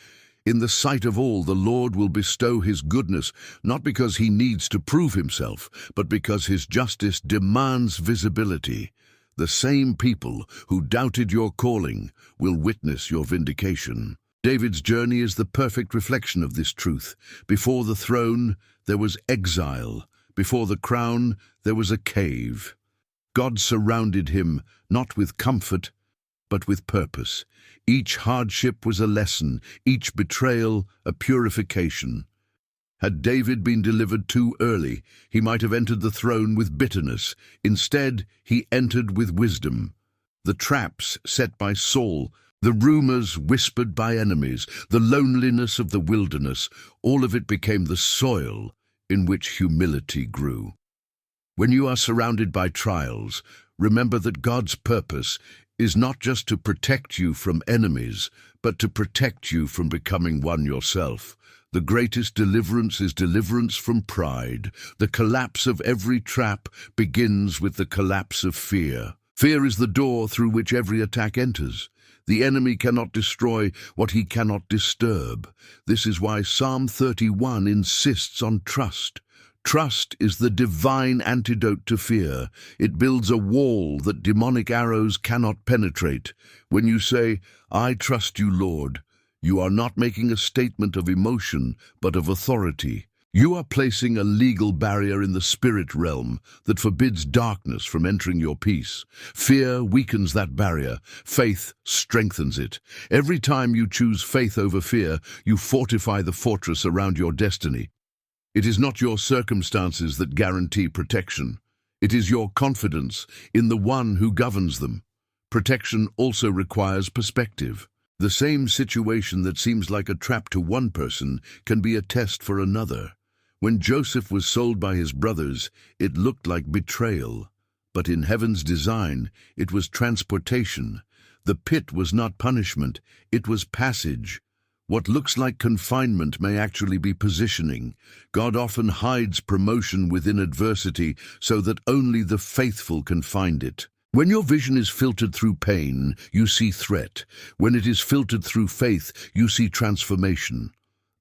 A: In the sight of all, the Lord will bestow his goodness, not because he needs to prove himself, but because his justice demands visibility. The same people who doubted your calling will witness your vindication. David's journey is the perfect reflection of this truth. Before the throne, there was exile. Before the crown, there was a cave. God surrounded him not with comfort, but with purpose. Each hardship was a lesson, each betrayal a purification. Had David been delivered too early, he might have entered the throne with bitterness. Instead, he entered with wisdom. The traps set by Saul, the rumors whispered by enemies, the loneliness of the wilderness, all of it became the soil in which humility grew. When you are surrounded by trials, remember that God's purpose is not just to protect you from enemies, but to protect you from becoming one yourself. The greatest deliverance is deliverance from pride. The collapse of every trap begins with the collapse of fear. Fear is the door through which every attack enters. The enemy cannot destroy what he cannot disturb. This is why Psalm 31 insists on trust. Trust is the divine antidote to fear. It builds a wall that demonic arrows cannot penetrate. When you say, "I trust you, Lord," you are not making a statement of emotion, but of authority. You are placing a legal barrier in the spirit realm that forbids darkness from entering your peace. Fear weakens that barrier. Faith strengthens it. Every time you choose faith over fear, you fortify the fortress around your destiny. It is not your circumstances that guarantee protection. It is your confidence in the one who governs them. Protection also requires perspective. The same situation that seems like a trap to one person can be a test for another. When Joseph was sold by his brothers, it looked like betrayal. But in heaven's design, it was transportation. The pit was not punishment, it was passage. What looks like confinement may actually be positioning. God often hides promotion within adversity so that only the faithful can find it. When your vision is filtered through pain, you see threat. When it is filtered through faith, you see transformation.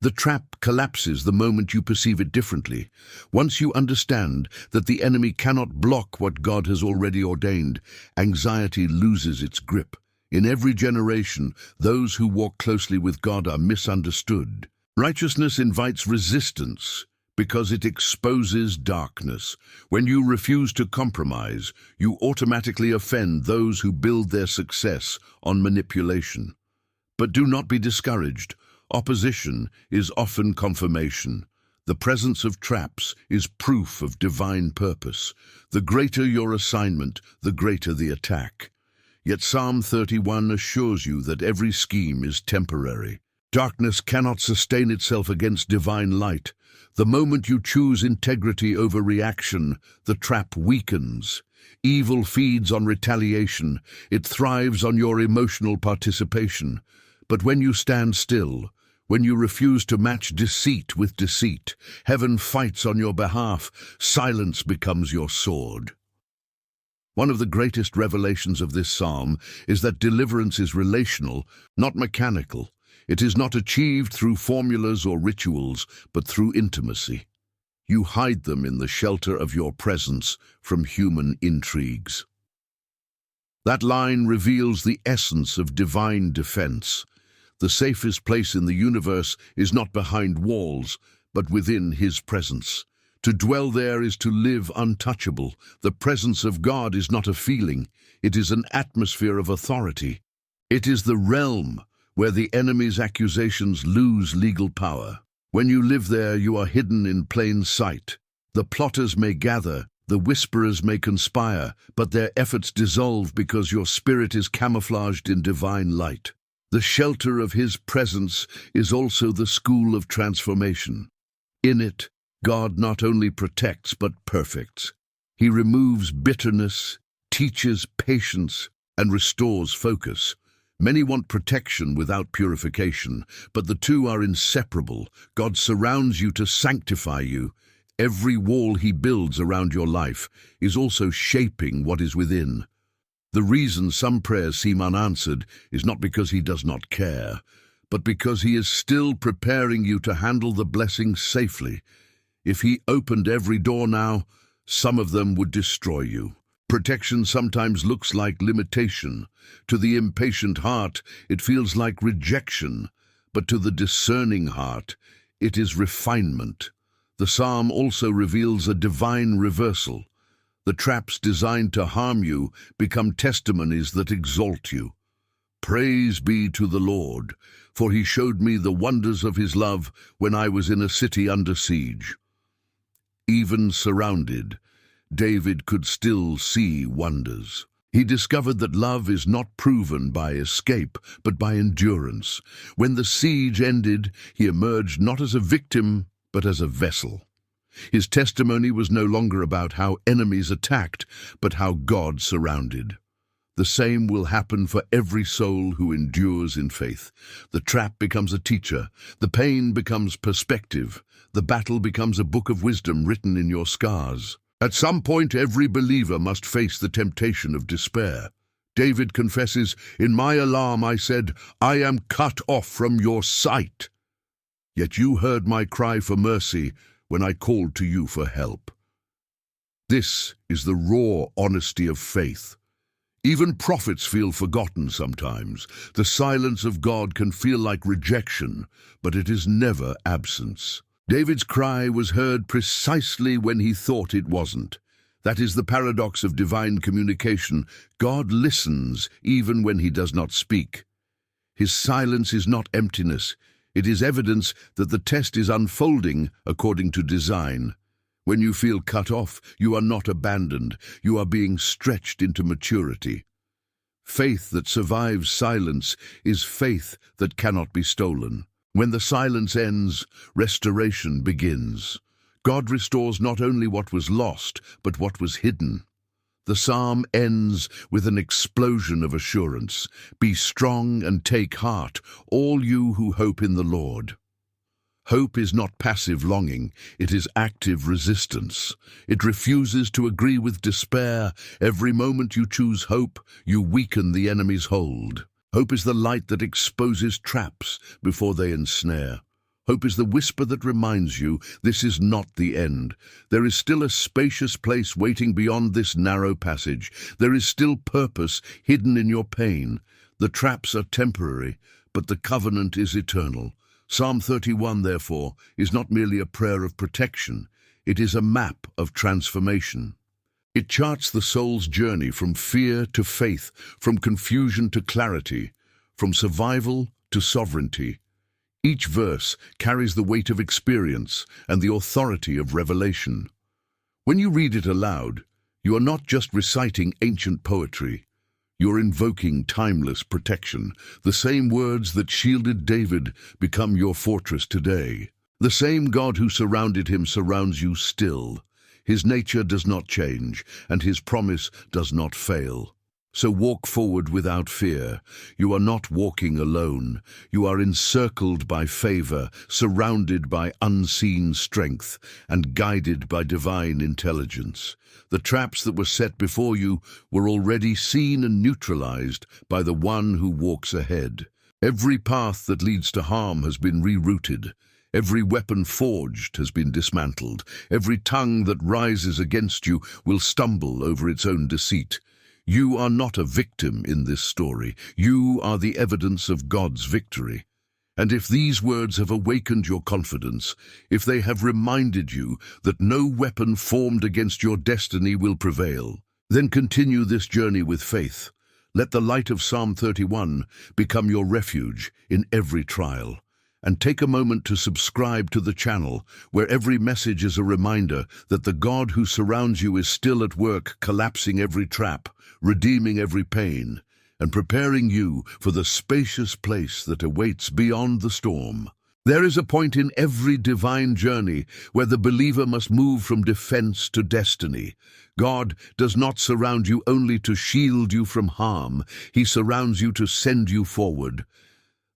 A: The trap collapses the moment you perceive it differently. Once you understand that the enemy cannot block what God has already ordained, anxiety loses its grip. In every generation, those who walk closely with God are misunderstood. Righteousness invites resistance because it exposes darkness. When you refuse to compromise, you automatically offend those who build their success on manipulation. But do not be discouraged. Opposition is often confirmation. The presence of traps is proof of divine purpose. The greater your assignment, the greater the attack. Yet Psalm 31 assures you that every scheme is temporary. Darkness cannot sustain itself against divine light. The moment you choose integrity over reaction, the trap weakens. Evil feeds on retaliation. It thrives on your emotional participation. But when you stand still, when you refuse to match deceit with deceit, heaven fights on your behalf. Silence becomes your sword. One of the greatest revelations of this psalm is that deliverance is relational, not mechanical. It is not achieved through formulas or rituals, but through intimacy. You hide them in the shelter of your presence from human intrigues. That line reveals the essence of divine defense. The safest place in the universe is not behind walls, but within His presence. To dwell there is to live untouchable. The presence of God is not a feeling, it is an atmosphere of authority. It is the realm where the enemy's accusations lose legal power. When you live there, you are hidden in plain sight. The plotters may gather, the whisperers may conspire, but their efforts dissolve because your spirit is camouflaged in divine light. The shelter of his presence is also the school of transformation. In it, God not only protects but perfects. He removes bitterness, teaches patience, and restores focus. Many want protection without purification, but the two are inseparable. God surrounds you to sanctify you. Every wall he builds around your life is also shaping what is within. The reason some prayers seem unanswered is not because he does not care, but because he is still preparing you to handle the blessings safely. If he opened every door now, some of them would destroy you. Protection sometimes looks like limitation. To the impatient heart, it feels like rejection, but to the discerning heart, it is refinement. The psalm also reveals a divine reversal. The traps designed to harm you become testimonies that exalt you. Praise be to the Lord, for he showed me the wonders of his love when I was in a city under siege. Even surrounded, David could still see wonders. He discovered that love is not proven by escape, but by endurance. When the siege ended, he emerged not as a victim, but as a vessel. His testimony was no longer about how enemies attacked, but how God surrounded. The same will happen for every soul who endures in faith. The trap becomes a teacher, the pain becomes perspective, the battle becomes a book of wisdom written in your scars. At some point, every believer must face the temptation of despair. David confesses, "In my alarm I said, I am cut off from your sight. Yet you heard my cry for mercy when I called to you for help." This is the raw honesty of faith. Even prophets feel forgotten sometimes. The silence of God can feel like rejection, but it is never absence. David's cry was heard precisely when he thought it wasn't. That is the paradox of divine communication. God listens even when he does not speak. His silence is not emptiness. It is evidence that the test is unfolding according to design. When you feel cut off, you are not abandoned. You are being stretched into maturity. Faith that survives silence is faith that cannot be stolen. When the silence ends, restoration begins. God restores not only what was lost, but what was hidden. The psalm ends with an explosion of assurance. Be strong and take heart, all you who hope in the Lord. Hope is not passive longing, it is active resistance. It refuses to agree with despair. Every moment you choose hope, you weaken the enemy's hold. Hope is the light that exposes traps before they ensnare. Hope is the whisper that reminds you this is not the end. There is still a spacious place waiting beyond this narrow passage. There is still purpose hidden in your pain. The traps are temporary, but the covenant is eternal. Psalm 31, therefore, is not merely a prayer of protection. It is a map of transformation. It charts the soul's journey from fear to faith, from confusion to clarity, from survival to sovereignty. Each verse carries the weight of experience and the authority of revelation. When you read it aloud, you are not just reciting ancient poetry. You're invoking timeless protection. The same words that shielded David become your fortress today. The same God who surrounded him surrounds you still. His nature does not change, and his promise does not fail. So walk forward without fear. You are not walking alone. You are encircled by favor, surrounded by unseen strength, and guided by divine intelligence. The traps that were set before you were already seen and neutralized by the one who walks ahead. Every path that leads to harm has been rerouted. Every weapon forged has been dismantled. Every tongue that rises against you will stumble over its own deceit. You are not a victim in this story. You are the evidence of God's victory. And if these words have awakened your confidence, if they have reminded you that no weapon formed against your destiny will prevail, then continue this journey with faith. Let the light of Psalm 31 become your refuge in every trial. And take a moment to subscribe to the channel, where every message is a reminder that the God who surrounds you is still at work, collapsing every trap, redeeming every pain, and preparing you for the spacious place that awaits beyond the storm. There is a point in every divine journey where the believer must move from defense to destiny. God does not surround you only to shield you from harm. He surrounds you to send you forward.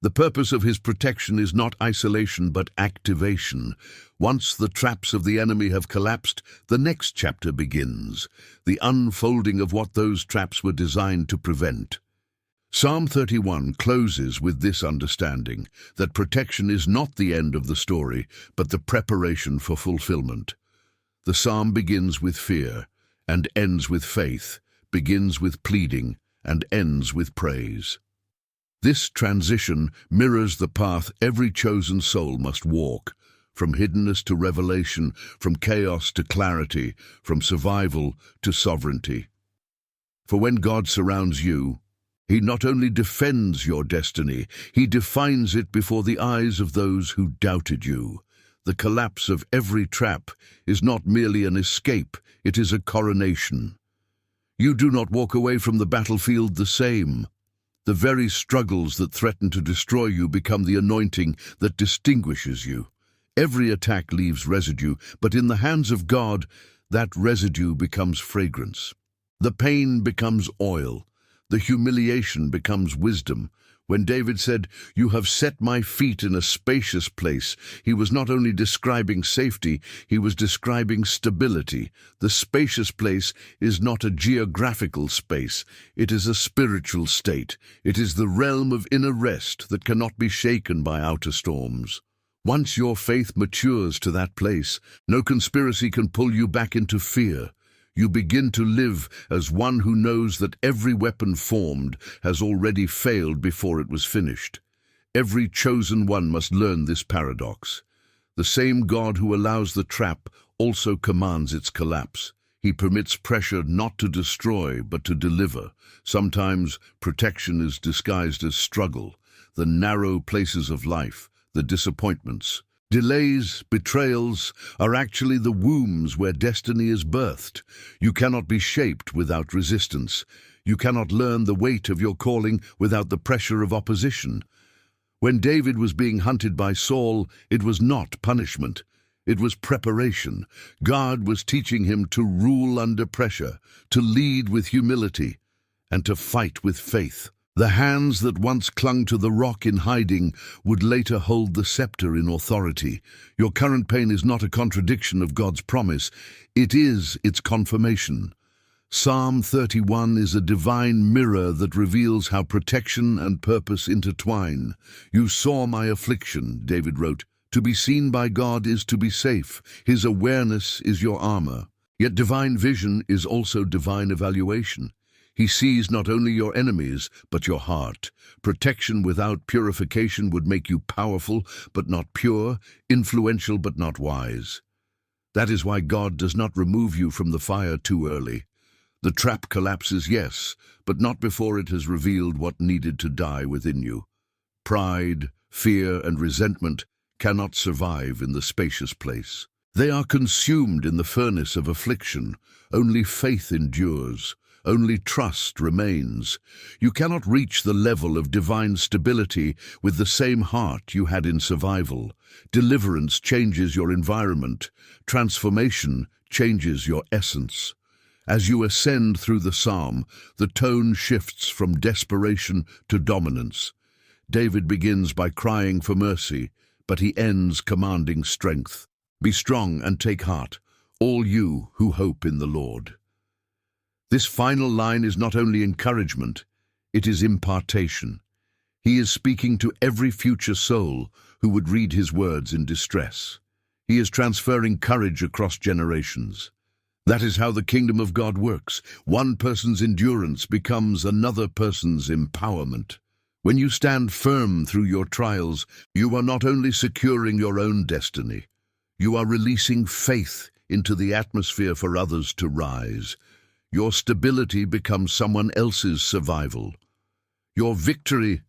A: The purpose of his protection is not isolation but activation. Once the traps of the enemy have collapsed, the next chapter begins, the unfolding of what those traps were designed to prevent. Psalm 31 closes with this understanding, that protection is not the end of the story, but the preparation for fulfillment. The psalm begins with fear and ends with faith, begins with pleading and ends with praise. This transition mirrors the path every chosen soul must walk, from hiddenness to revelation, from chaos to clarity, from survival to sovereignty. For when God surrounds you, he not only defends your destiny, he defines it before the eyes of those who doubted you. The collapse of every trap is not merely an escape, it is a coronation. You do not walk away from the battlefield the same. The very struggles that threaten to destroy you become the anointing that distinguishes you. Every attack leaves residue, but in the hands of God, that residue becomes fragrance. The pain becomes oil. The humiliation becomes wisdom. When David said, "You have set my feet in a spacious place," he was not only describing safety, he was describing stability. The spacious place is not a geographical space, it is a spiritual state. It is the realm of inner rest that cannot be shaken by outer storms. Once your faith matures to that place, no conspiracy can pull you back into fear. You begin to live as one who knows that every weapon formed has already failed before it was finished. Every chosen one must learn this paradox. The same God who allows the trap also commands its collapse. He permits pressure not to destroy, but to deliver. Sometimes protection is disguised as struggle, the narrow places of life, the disappointments. Delays, betrayals, are actually the wombs where destiny is birthed. You cannot be shaped without resistance. You cannot learn the weight of your calling without the pressure of opposition. When David was being hunted by Saul, it was not punishment. It was preparation. God was teaching him to rule under pressure, to lead with humility, and to fight with faith. The hands that once clung to the rock in hiding would later hold the scepter in authority. Your current pain is not a contradiction of God's promise. It is its confirmation. Psalm 31 is a divine mirror that reveals how protection and purpose intertwine. "You saw my affliction," David wrote. "To be seen by God is to be safe. His awareness is your armor." Yet divine vision is also divine evaluation. He sees not only your enemies, but your heart. Protection without purification would make you powerful, but not pure, influential, but not wise. That is why God does not remove you from the fire too early. The trap collapses, yes, but not before it has revealed what needed to die within you. Pride, fear, and resentment cannot survive in the spacious place. They are consumed in the furnace of affliction. Only faith endures. Only trust remains. You cannot reach the level of divine stability with the same heart you had in survival. Deliverance changes your environment. Transformation changes your essence. As you ascend through the psalm, the tone shifts from desperation to dominance. David begins by crying for mercy, but he ends commanding strength. "Be strong and take heart, all you who hope in the Lord." This final line is not only encouragement, it is impartation. He is speaking to every future soul who would read his words in distress. He is transferring courage across generations. That is how the kingdom of God works. One person's endurance becomes another person's empowerment. When you stand firm through your trials, you are not only securing your own destiny, you are releasing faith into the atmosphere for others to rise. Your stability becomes someone else's survival. Your victory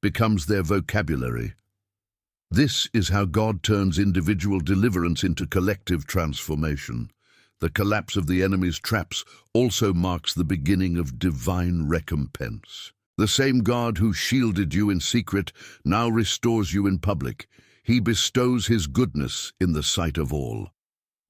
A: becomes their vocabulary. This is how God turns individual deliverance into collective transformation. The collapse of the enemy's traps also marks the beginning of divine recompense. The same God who shielded you in secret now restores you in public. He bestows his goodness in the sight of all.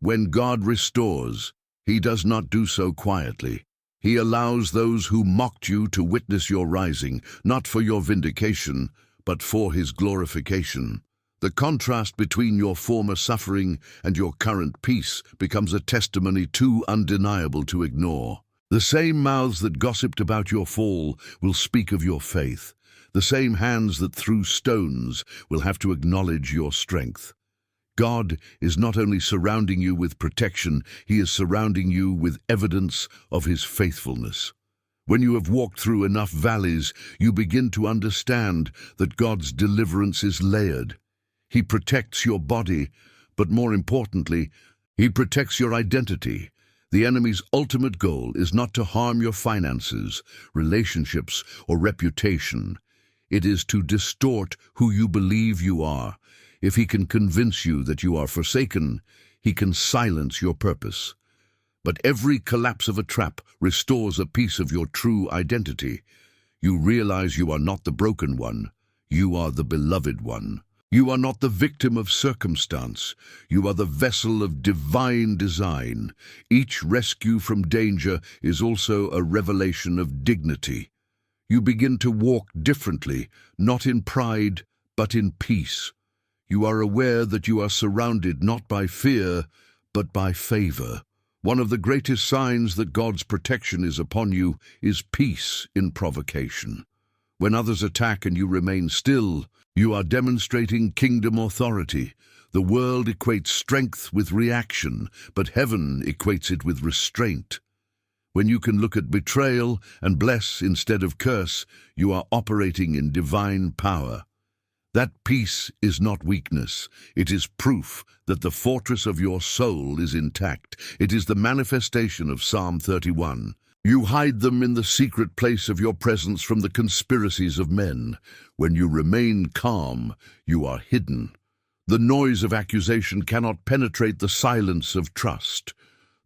A: When God restores, he does not do so quietly. He allows those who mocked you to witness your rising, not for your vindication, but for his glorification. The contrast between your former suffering and your current peace becomes a testimony too undeniable to ignore. The same mouths that gossiped about your fall will speak of your faith. The same hands that threw stones will have to acknowledge your strength. God is not only surrounding you with protection, he is surrounding you with evidence of his faithfulness. When you have walked through enough valleys, you begin to understand that God's deliverance is layered. He protects your body, but more importantly, he protects your identity. The enemy's ultimate goal is not to harm your finances, relationships, or reputation. It is to distort who you believe you are. If he can convince you that you are forsaken, he can silence your purpose. But every collapse of a trap restores a piece of your true identity. You realize you are not the broken one, you are the beloved one. You are not the victim of circumstance. You are the vessel of divine design. Each rescue from danger is also a revelation of dignity. You begin to walk differently, not in pride, but in peace. You are aware that you are surrounded not by fear, but by favor. One of the greatest signs that God's protection is upon you is peace in provocation. When others attack and you remain still, you are demonstrating kingdom authority. The world equates strength with reaction, but heaven equates it with restraint. When you can look at betrayal and bless instead of curse, you are operating in divine power. That peace is not weakness. It is proof that the fortress of your soul is intact. It is the manifestation of Psalm 31. You hide them in the secret place of your presence from the conspiracies of men. When you remain calm, you are hidden. The noise of accusation cannot penetrate the silence of trust.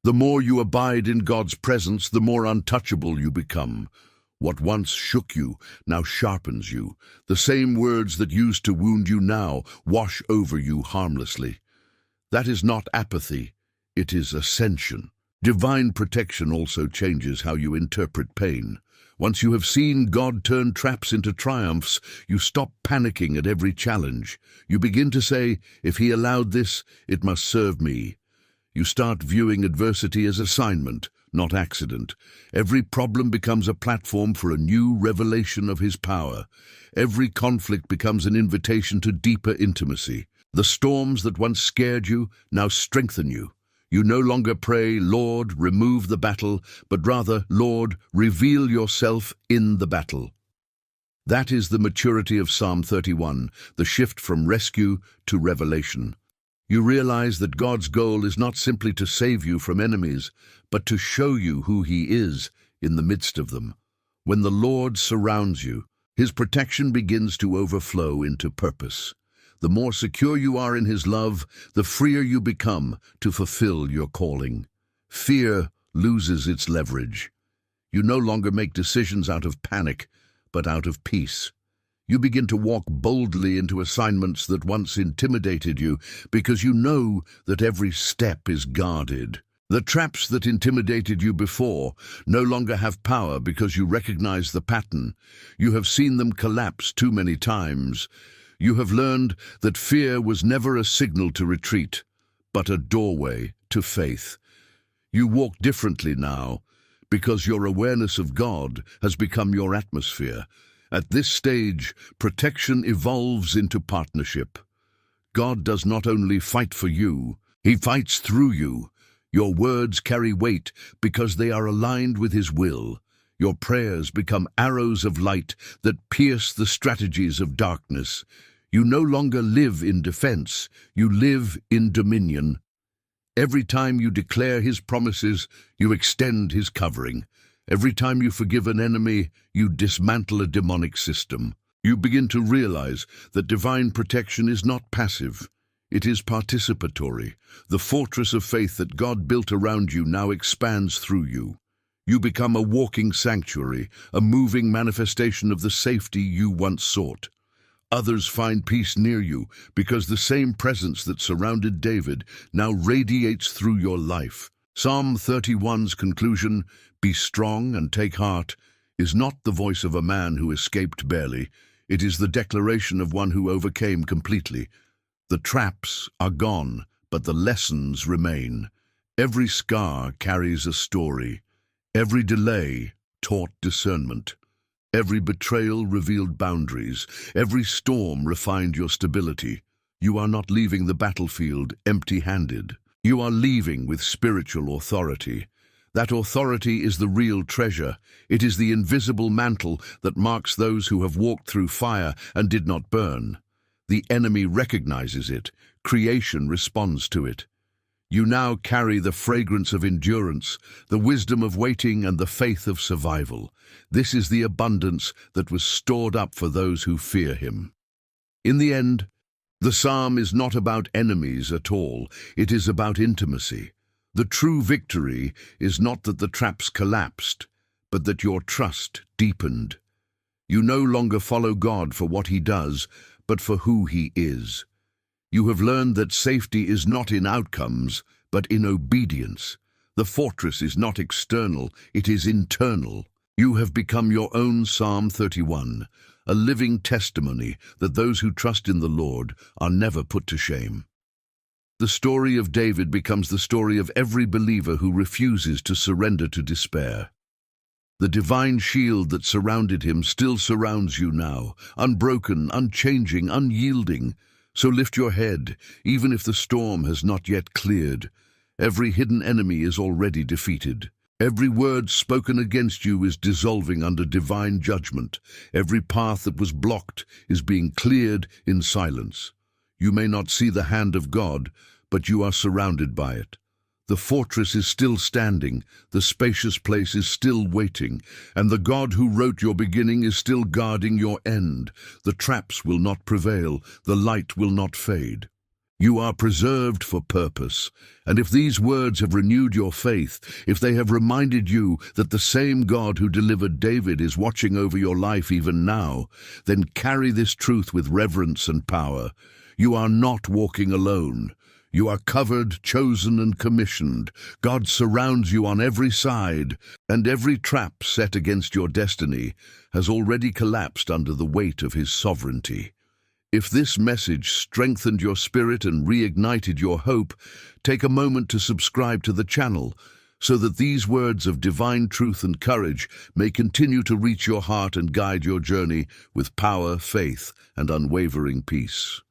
A: The more you abide in God's presence, the more untouchable you become. What once shook you now sharpens you. The same words that used to wound you now wash over you harmlessly. That is not apathy, it is ascension. Divine protection also changes how you interpret pain. Once you have seen God turn traps into triumphs, you stop panicking at every challenge. You begin to say, if he allowed this, it must serve me. You start viewing adversity as assignment, not accident. Every problem becomes a platform for a new revelation of his power. Every conflict becomes an invitation to deeper intimacy. The storms that once scared you now strengthen you. You no longer pray, Lord, remove the battle, but rather, Lord, reveal yourself in the battle. That is the maturity of Psalm 31, the shift from rescue to revelation. You realize that God's goal is not simply to save you from enemies, but to show you who he is in the midst of them. When the Lord surrounds you, his protection begins to overflow into purpose. The more secure you are in his love, the freer you become to fulfill your calling. Fear loses its leverage. You no longer make decisions out of panic, but out of peace. You begin to walk boldly into assignments that once intimidated you because you know that every step is guarded. The traps that intimidated you before no longer have power because you recognize the pattern. You have seen them collapse too many times. You have learned that fear was never a signal to retreat, but a doorway to faith. You walk differently now because your awareness of God has become your atmosphere. At this stage, protection evolves into partnership. God does not only fight for you, he fights through you. Your words carry weight because they are aligned with his will. Your prayers become arrows of light that pierce the strategies of darkness. You no longer live in defense, you live in dominion. Every time you declare his promises, you extend his covering. Every time you forgive an enemy, you dismantle a demonic system. You begin to realize that divine protection is not passive. It is participatory. The fortress of faith that God built around you now expands through you. You become a walking sanctuary, a moving manifestation of the safety you once sought. Others find peace near you because the same presence that surrounded David now radiates through your life. Psalm 31's conclusion, "Be strong and take heart," is not the voice of a man who escaped barely. It is the declaration of one who overcame completely. The traps are gone, but the lessons remain. Every scar carries a story. Every delay taught discernment. Every betrayal revealed boundaries. Every storm refined your stability. You are not leaving the battlefield empty-handed. You are leaving with spiritual authority. That authority is the real treasure. It is the invisible mantle that marks those who have walked through fire and did not burn. The enemy recognizes it. Creation responds to it. You now carry the fragrance of endurance, the wisdom of waiting, and the faith of survival. This is the abundance that was stored up for those who fear him. In the end, the psalm is not about enemies at all. It is about intimacy. The true victory is not that the traps collapsed, but that your trust deepened. You no longer follow God for what he does, but for who he is. You have learned that safety is not in outcomes, but in obedience. The fortress is not external, it is internal. You have become your own Psalm 31, a living testimony that those who trust in the Lord are never put to shame. The story of David becomes the story of every believer who refuses to surrender to despair. The divine shield that surrounded him still surrounds you now, unbroken, unchanging, unyielding. So lift your head, even if the storm has not yet cleared. Every hidden enemy is already defeated. Every word spoken against you is dissolving under divine judgment. Every path that was blocked is being cleared in silence. You may not see the hand of God, but you are surrounded by it. The fortress is still standing, the spacious place is still waiting, and the God who wrote your beginning is still guarding your end. The traps will not prevail, the light will not fade. You are preserved for purpose, and if these words have renewed your faith, if they have reminded you that the same God who delivered David is watching over your life even now, then carry this truth with reverence and power. You are not walking alone. You are covered, chosen, and commissioned. God surrounds you on every side, and every trap set against your destiny has already collapsed under the weight of his sovereignty. If this message strengthened your spirit and reignited your hope, take a moment to subscribe to the channel so that these words of divine truth and courage may continue to reach your heart and guide your journey with power, faith, and unwavering peace.